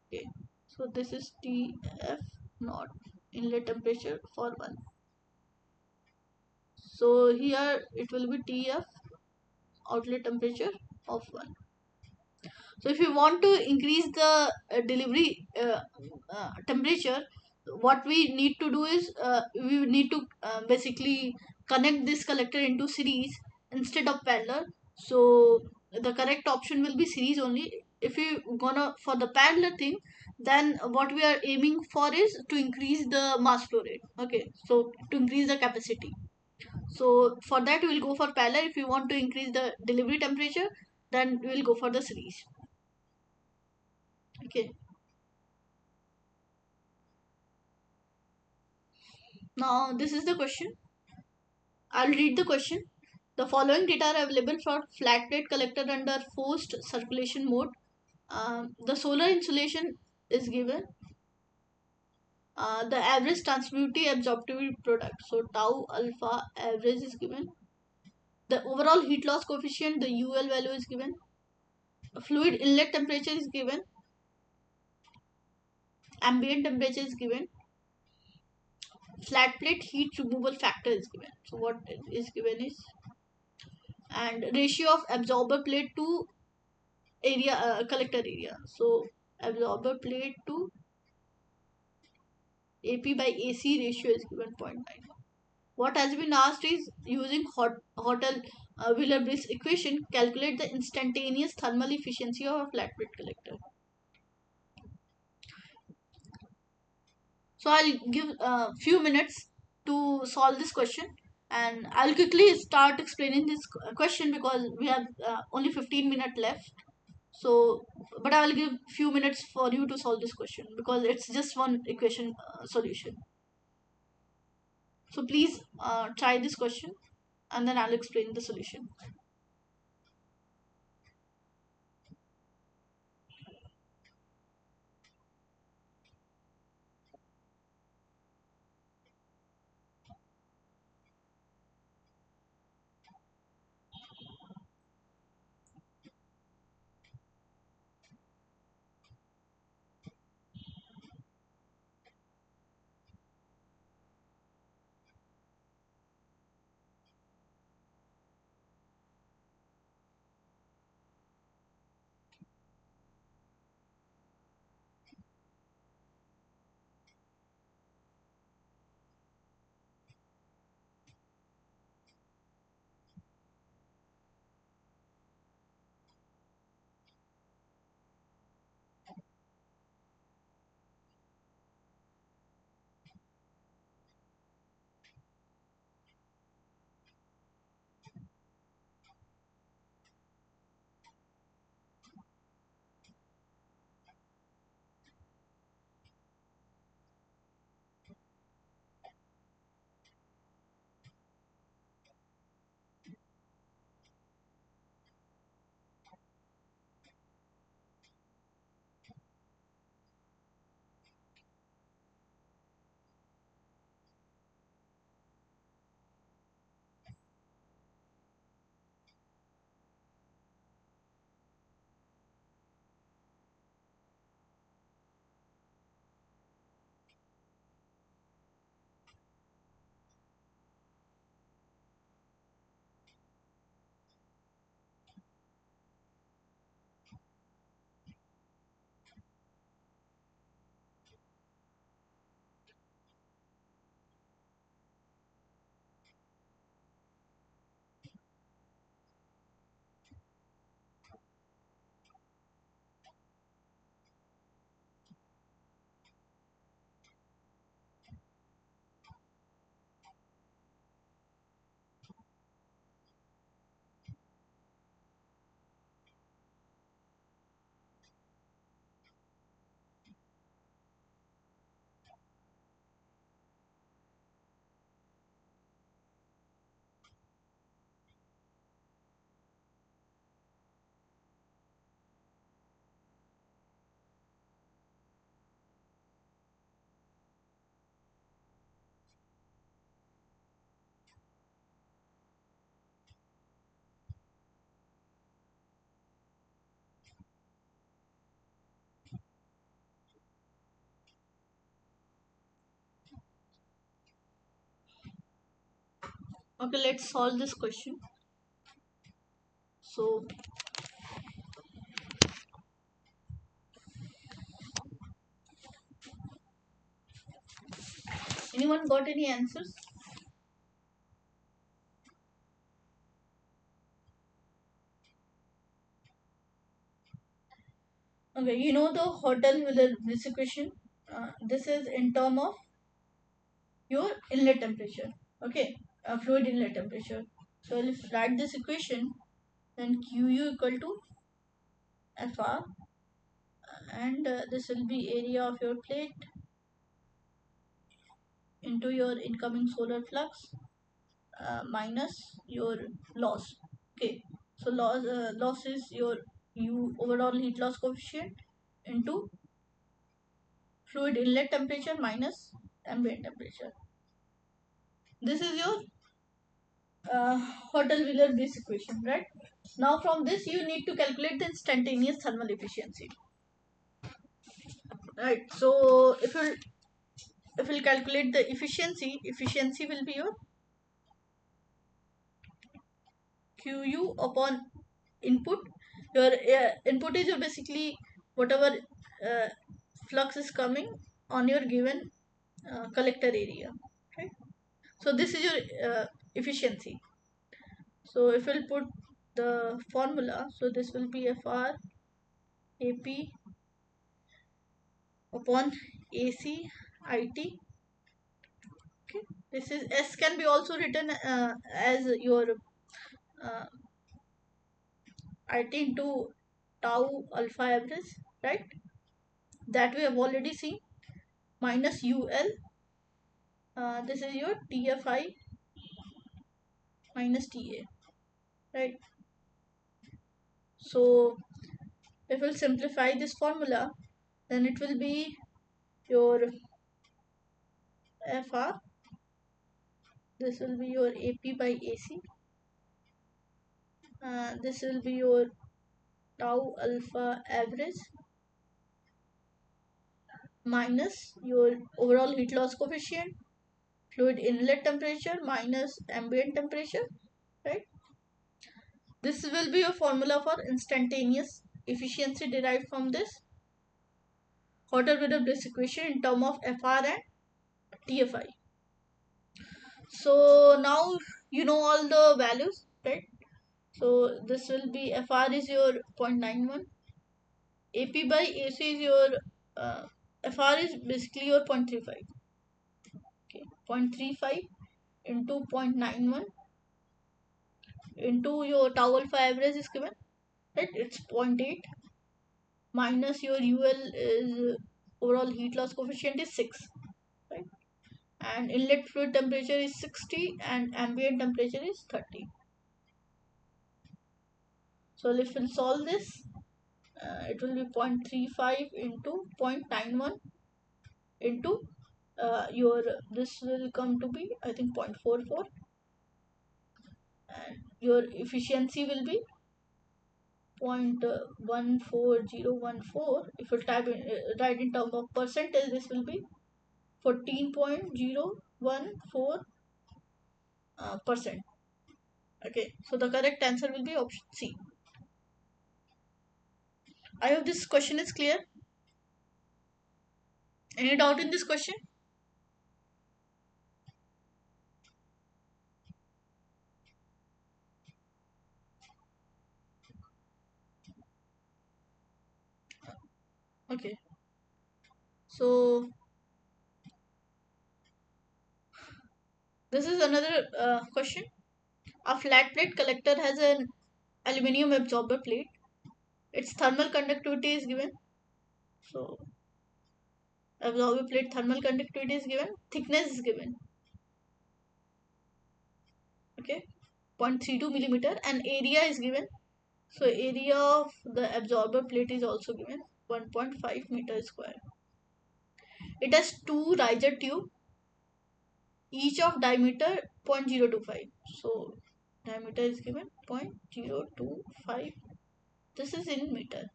Okay, so this is TF naught inlet temperature for one. So here it will be TF outlet temperature of one. So if you want to increase the delivery temperature, what we need to do is we need to basically connect this collector into series instead of parallel. So the correct option will be series only. If you gonna for the parallel thing, then what we are aiming for is to increase the mass flow rate. Okay, so to increase the capacity. So for that we will go for parallel. If you want to increase the delivery temperature, then we will go for the series. Okay. Now this is the question. I'll read the question. The following data are available for flat plate collector under forced circulation mode. The solar insolation is given. The average transmittivity absorptivity product. So tau alpha average is given. The overall heat loss coefficient, the UL value is given. Fluid inlet temperature is given. Ambient temperature is given. Flat plate heat removal factor is given. So what is given is, and ratio of absorber plate to area collector area. So absorber plate to AP by AC ratio is given 0.9. What has been asked is using Hotel Wheeler-Brice equation, calculate the instantaneous thermal efficiency of a flat plate collector. So I'll give a few minutes to solve this question, and I'll quickly start explaining this question because we have only 15 minutes left. So, but I will give few minutes for you to solve this question because it's just one equation solution. So please try this question and then I'll explain the solution. Okay, let's solve this question. So, anyone got any answers? Okay, you know the hotel with this equation. This is in term of your inlet temperature. Okay, fluid inlet temperature. So if you write this equation, then QU equal to FR, and this will be area of your plate into your incoming solar flux minus your loss. Okay, so loss is your U overall heat loss coefficient into fluid inlet temperature minus ambient temperature. This is your hotel Wheeler Bliss equation, right? Now from this you need to calculate the instantaneous thermal efficiency, right? So if we'll calculate the efficiency will be your QU upon input. Your input is your basically whatever uh, flux is coming on your given collector area, right? So this is your efficiency. So if we'll put the formula, so this will be FR AP upon AC IT. Okay, this is S can be also written as your uh, IT into tau alpha average, right? That we have already seen, minus UL. This is your TFI minus TA, right? So if we'll simplify this formula, then it will be your FR. This will be your AP by AC. This will be your tau alpha average minus your overall heat loss coefficient, fluid inlet temperature minus ambient temperature, right? This will be your formula for instantaneous efficiency derived from this hotter with this equation in term of FR and TFI. So now you know all the values, right? So this will be FR is your 0.91, AP by AC is your FR is basically your 0.35. Okay, 0.35 into 0.91 into your tau alpha average is given, right? It's zero point 0.8 minus your UL is overall heat loss coefficient is 6, right? And inlet fluid temperature is 60 and ambient temperature is 30. So if we'll solve this, it will be 0.35 into 0.91 into your this will come to be I think 0.44, and your efficiency will be 0.14014. If you type in, write in terms of percentage, this will be 14.014 percent. Okay, so the correct answer will be option C. I hope this question is clear. Any doubt in this question? Okay, so this is another question. A flat plate collector has an aluminium absorber plate. Its thermal conductivity is given. So absorber plate thermal conductivity is given. Thickness is given. Okay, 0.32 millimeter, and area is given. So area of the absorber plate is also given, 1.5 meter square. It has two riser tube, each of diameter 0.025. So diameter is given 0.025. This is in meter.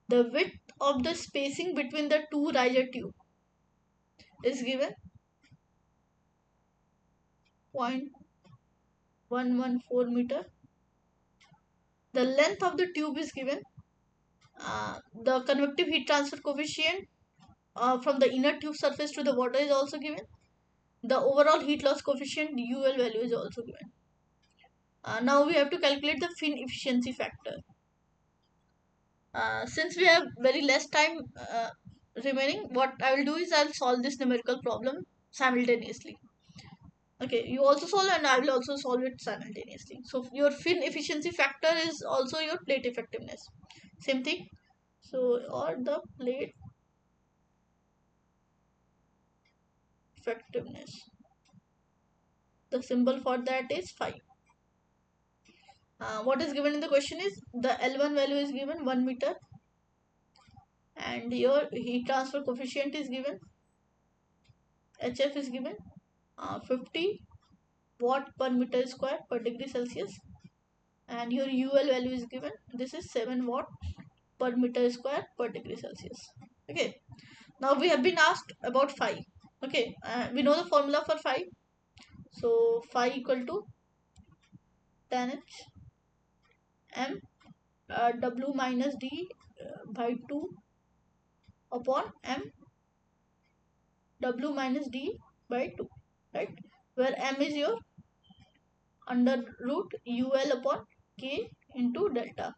The width of the spacing between the two riser tube is given 114 meter. The length of the tube is given. The convective heat transfer coefficient from the inner tube surface to the water is also given. The overall heat loss coefficient UL value is also given. Now we have to calculate the fin efficiency factor. Since we have very less time remaining, what I will do is I'll solve this numerical problem simultaneously. Okay, you also solve and I will also solve it simultaneously. So your fin efficiency factor is also your plate effectiveness. Same thing. So or the plate effectiveness. The symbol for that is phi. What is given in the question is the L1 value is given 1 meter and your heat transfer coefficient is given, HF is given 50 watt per meter square per degree Celsius, and your UL value is given, this is 7 watt per meter square per degree Celsius. Okay, now we have been asked about phi. Okay, we know the formula for phi. So phi equal to tan h m w minus d by 2 upon m w minus d by 2, right, where m is your under root ul upon k into delta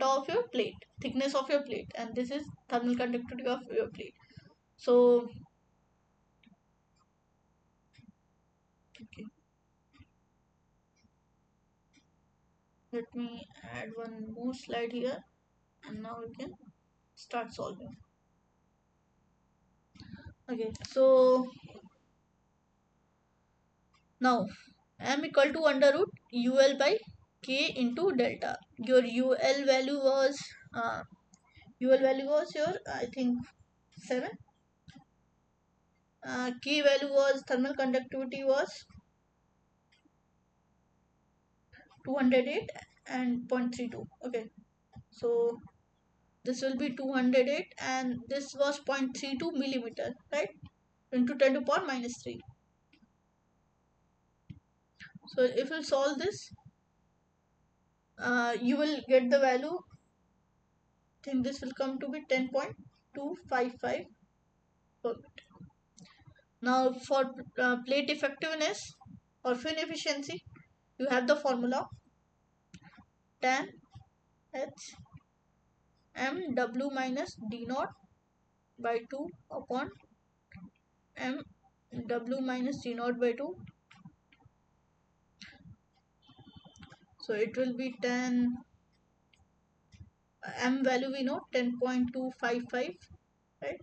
of your plate, thickness of your plate, and this is thermal conductivity of your plate. So okay, let me add one more slide here, and now we can start solving. Okay, so now m equal to under root ul by k into delta. Your uh, ul value was your, I think, 7. K value was, thermal conductivity was 208 and 0.32. Okay, so this will be 208 and this was 0.32 millimeter, right, into 10 to power minus 3. So if you solve this, you will get the value. I think this will come to be 10.255 per meter. Now for plate effectiveness or fin efficiency, you have the formula tan h m w minus d naught by 2 upon m w minus d naught by 2. So it will be 10, m value we know 10.255, right.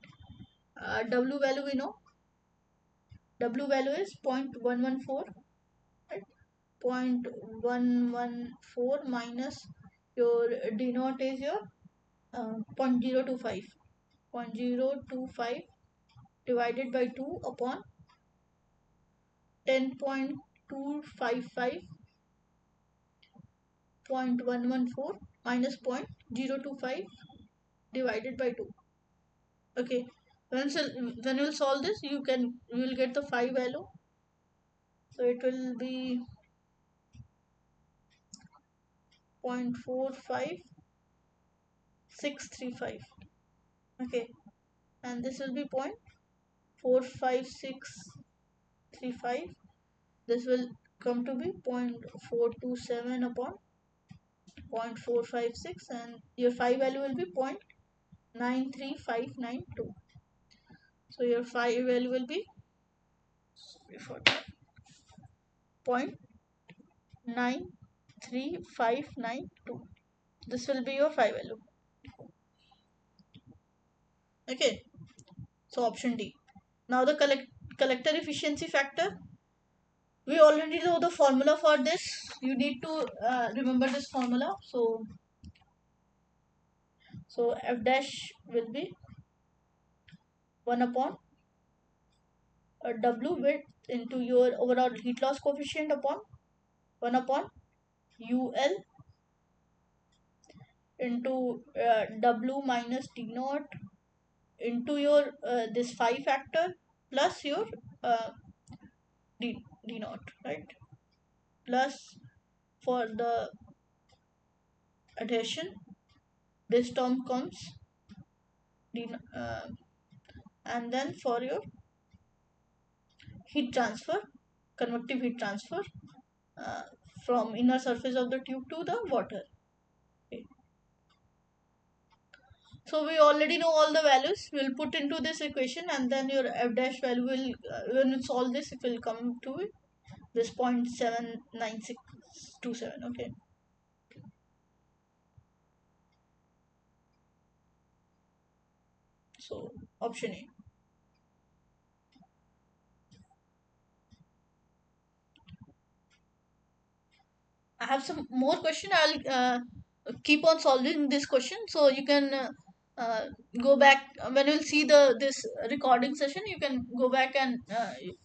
W value we know, W value is 0.114, right. 0.114 minus your D naught is your 0.025. 0.025 divided by 2 upon 10.255, 0.114 minus 0.025 divided by 2. Okay, when you will solve this, you will get the phi value. So it will be 0.45635. Okay, and this will be 0.45635. This will come to be 0.427 upon 0.456, and your phi value will be 0.93592. So your phi value will be, sorry for that, 0.93592. This will be your phi value. Okay, so option D. Now the collector efficiency factor. We already know the formula for this. You need to remember this formula. So f dash will be 1 upon w width into your overall heat loss coefficient upon 1 upon ul into w minus d naught into your this phi factor plus your uh, d naught, right. plus for the adhesion, this term comes, uh, and then for your heat transfer, convective heat transfer, uh, from inner surface of the tube to the water. Okay. So we already know all the values. We'll put into this equation, and then your f dash value will, when you solve this, it will come to this 0.79627. Okay. So option A. I have some more question. I'll keep on solving this question, so you can uh, go back when you'll see the this recording session. You can go back and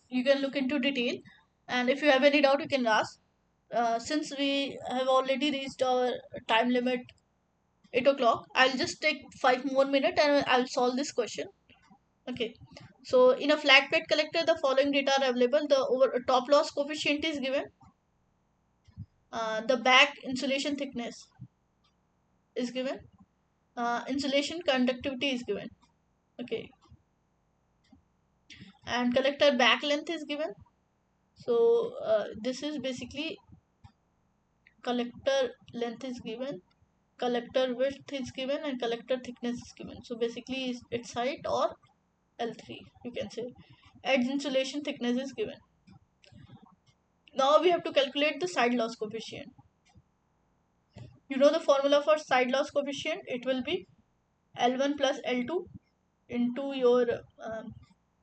you can look into detail. And if you have any doubt, you can ask. Since we have already reached our time limit, 8 o'clock, I'll just take 5 more minutes and I'll solve this question. Okay. So in a flat plate collector, the following data are available. The top loss coefficient is given. The back insulation thickness is given. Insulation conductivity is given. Okay. And collector back length is given. So this is basically collector length is given, collector width is given, and collector thickness is given. So basically its height, or L3 you can say. Edge insulation thickness is given. Now we have to calculate the side loss coefficient. You know the formula for side loss coefficient. It will be L1 plus L2 into your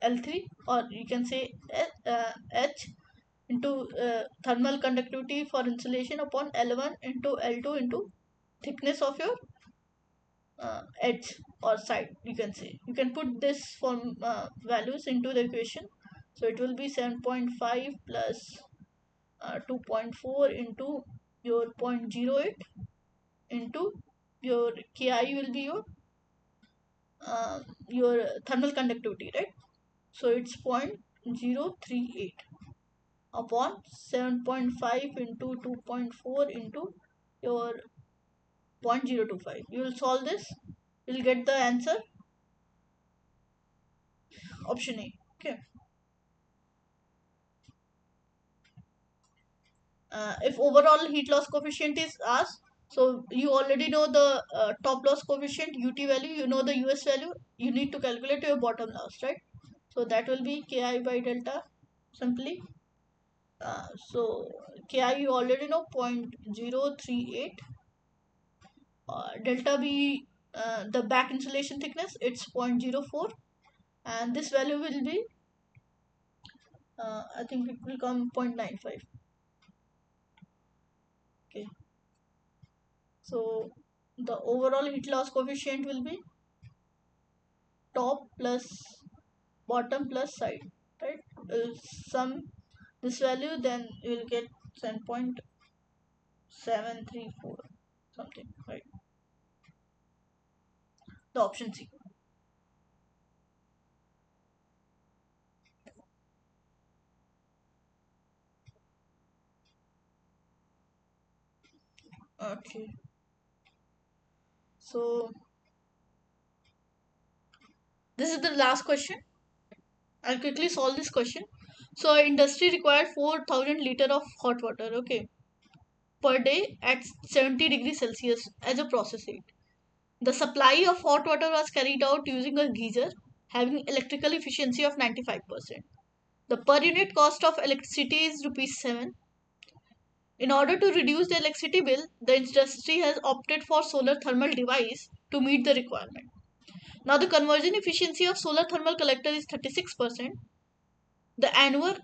L3, or you can say H into thermal conductivity for insulation upon L1 into L2 into thickness of your edge or side. You can say, you can put this form values into the equation. So it will be 7.5 plus 2.4 into your 0.08 into your Ki will be your thermal conductivity, right? So it's 0.038 upon 7.5 into 2.4 into your 0.025. You will solve this, you'll get the answer, option A. Okay. If overall heat loss coefficient is asked, so you already know the top loss coefficient UT value, you know the US value, you need to calculate your bottom loss, right? So that will be Ki by delta simply. So Ki you already know, 0.038. Delta B, the back insulation thickness, it's 0.04, and this value will be, I think it will come 0.95. Okay. So the overall heat loss coefficient will be top plus bottom plus side, right? Sum this value, then you will get 7.734 something, right? The option C. Okay. So this is the last question. I'll quickly solve this question. So industry required 4,000 liter of hot water, okay, per day at 70 degrees Celsius as a process heat. The supply of hot water was carried out using a geyser having electrical efficiency of 95%. The per unit cost of electricity is rupees 7. In order to reduce the electricity bill, the industry has opted for solar thermal device to meet the requirement. Now the conversion efficiency of solar thermal collector is 36%. The annual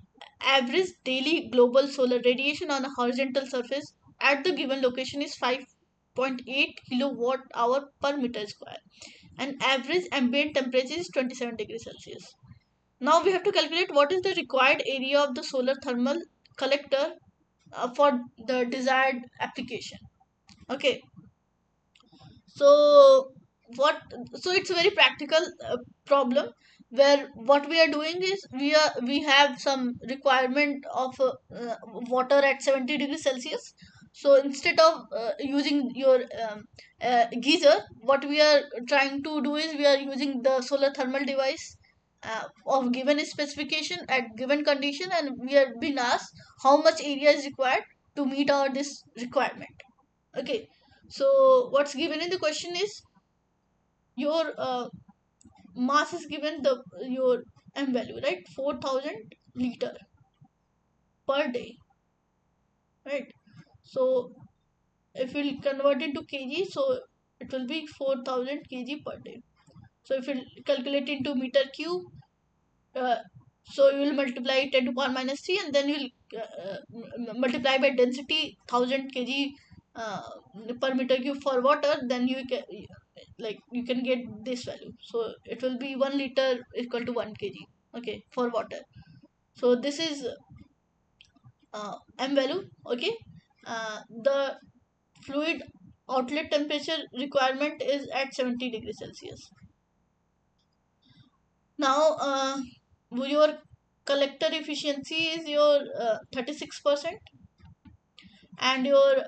average daily global solar radiation on a horizontal surface at the given location is 5.8 kilowatt hour per meter square, and average ambient temperature is 27 degrees Celsius. Now we have to calculate what is the required area of the solar thermal collector for the desired application. Okay. So what? So it's a very practical problem. where what we are doing is we have some requirement of water at 70 degrees Celsius. So instead of using your geyser, what we are trying to do is we are using the solar thermal device of given specification at given condition, and we are being asked how much area is required to meet our this requirement. Okay, so what's given in the question is your mass is given, the your m value, right, 4000 liter per day, right? So if we'll convert into kg, so it will be 4000 kg per day. So if we'll calculate into meter cube, uh, so you will multiply 10 to power minus 3, and then you'll multiply by density 1000 kg uh, per meter cube for water, then you can, like, you can get this value. So it will be 1 liter equal to 1 kg, okay, for water. So this is m value, okay. The fluid outlet temperature requirement is at 70 degrees Celsius. Now your collector efficiency is your 36%, and your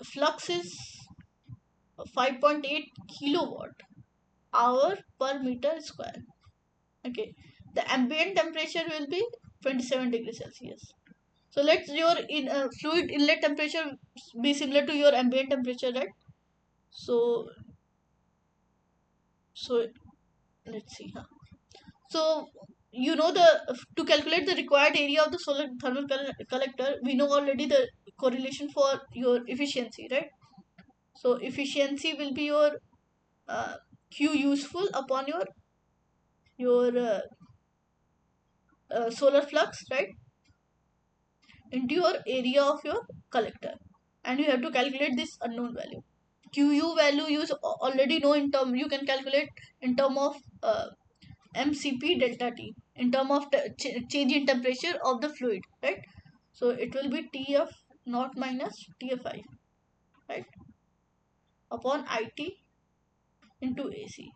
flux is 5.8 kilowatt hour per meter square, okay. The ambient temperature will be 27 degrees Celsius. So let your fluid inlet temperature be similar to your ambient temperature, right? So so let's see, huh? So you know, the to calculate the required area of the solar thermal collector, we know already the correlation for your efficiency, right? So efficiency will be your uh, q useful upon your solar flux, right, into your area of your collector, and you have to calculate this unknown value. Qu value you already know in term, you can calculate in term of mcp delta t, in term of change in temperature of the fluid, right? So it will be tf naught minus tfi, right, upon it into ac.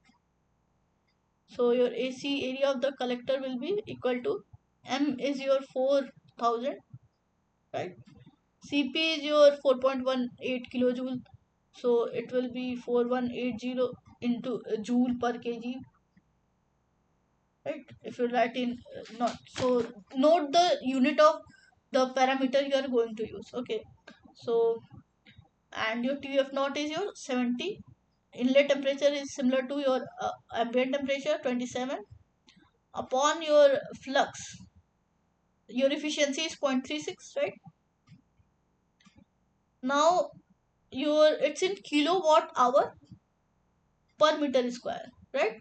So your ac area of the collector will be equal to, m is your 4000, right, cp is your 4.18 kilojoule, so it will be 4180 into joule per kg, right? If you write in not, so note the unit of the parameter you are going to use, okay. So and your tf naught is your 70, inlet temperature is similar to your ambient temperature 27, upon your flux, your efficiency is 0.36, right? Now your, it's in kilowatt hour per meter square, right?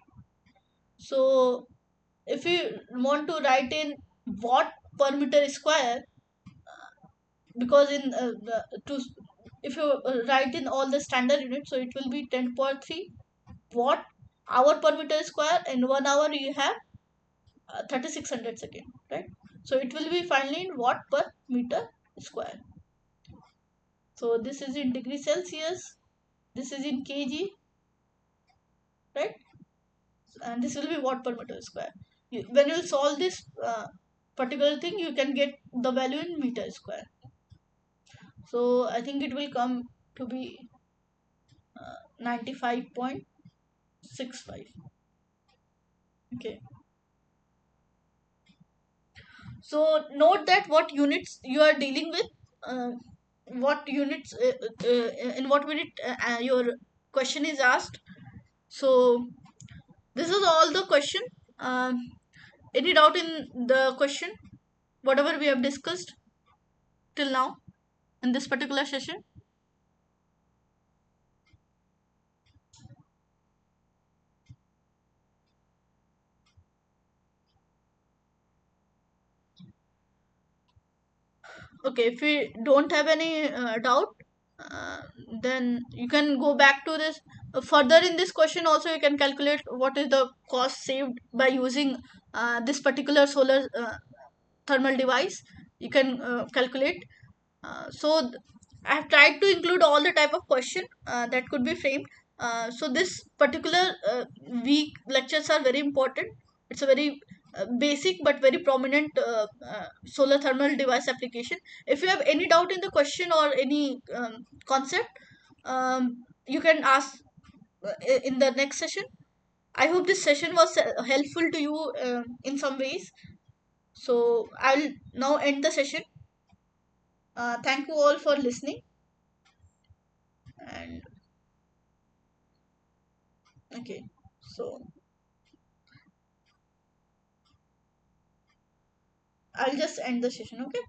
So if you want to write in watt per meter square, because in to if you write in all the standard units, so it will be 10 power 3 watt hour per meter square. In 1 hour you have 3600 second, right? So it will be finally in watt per meter square. So this is in degree Celsius, this is in kg, right, and this will be watt per meter square. When you solve this particular thing, you can get the value in meter square. So I think it will come to be 95.65, okay. So note that what units you are dealing with, uh, what units in what minute your question is asked. So this is all the question. Any doubt in the question, whatever we have discussed till now in this particular session? Okay, if we don't have any doubt, uh, then you can go back to this. Further in this question also, you can calculate what is the cost saved by using this particular solar thermal device. You can calculate. I have tried to include all the type of question that could be framed. So this particular week lectures are very important. It's a very basic but very prominent solar thermal device application. If you have any doubt in the question or any concept, you can ask in the next session. I hope this session was helpful to you in some ways. So I'll now end the session. Thank you all for listening. And okay, so I'll just end the session. Okay.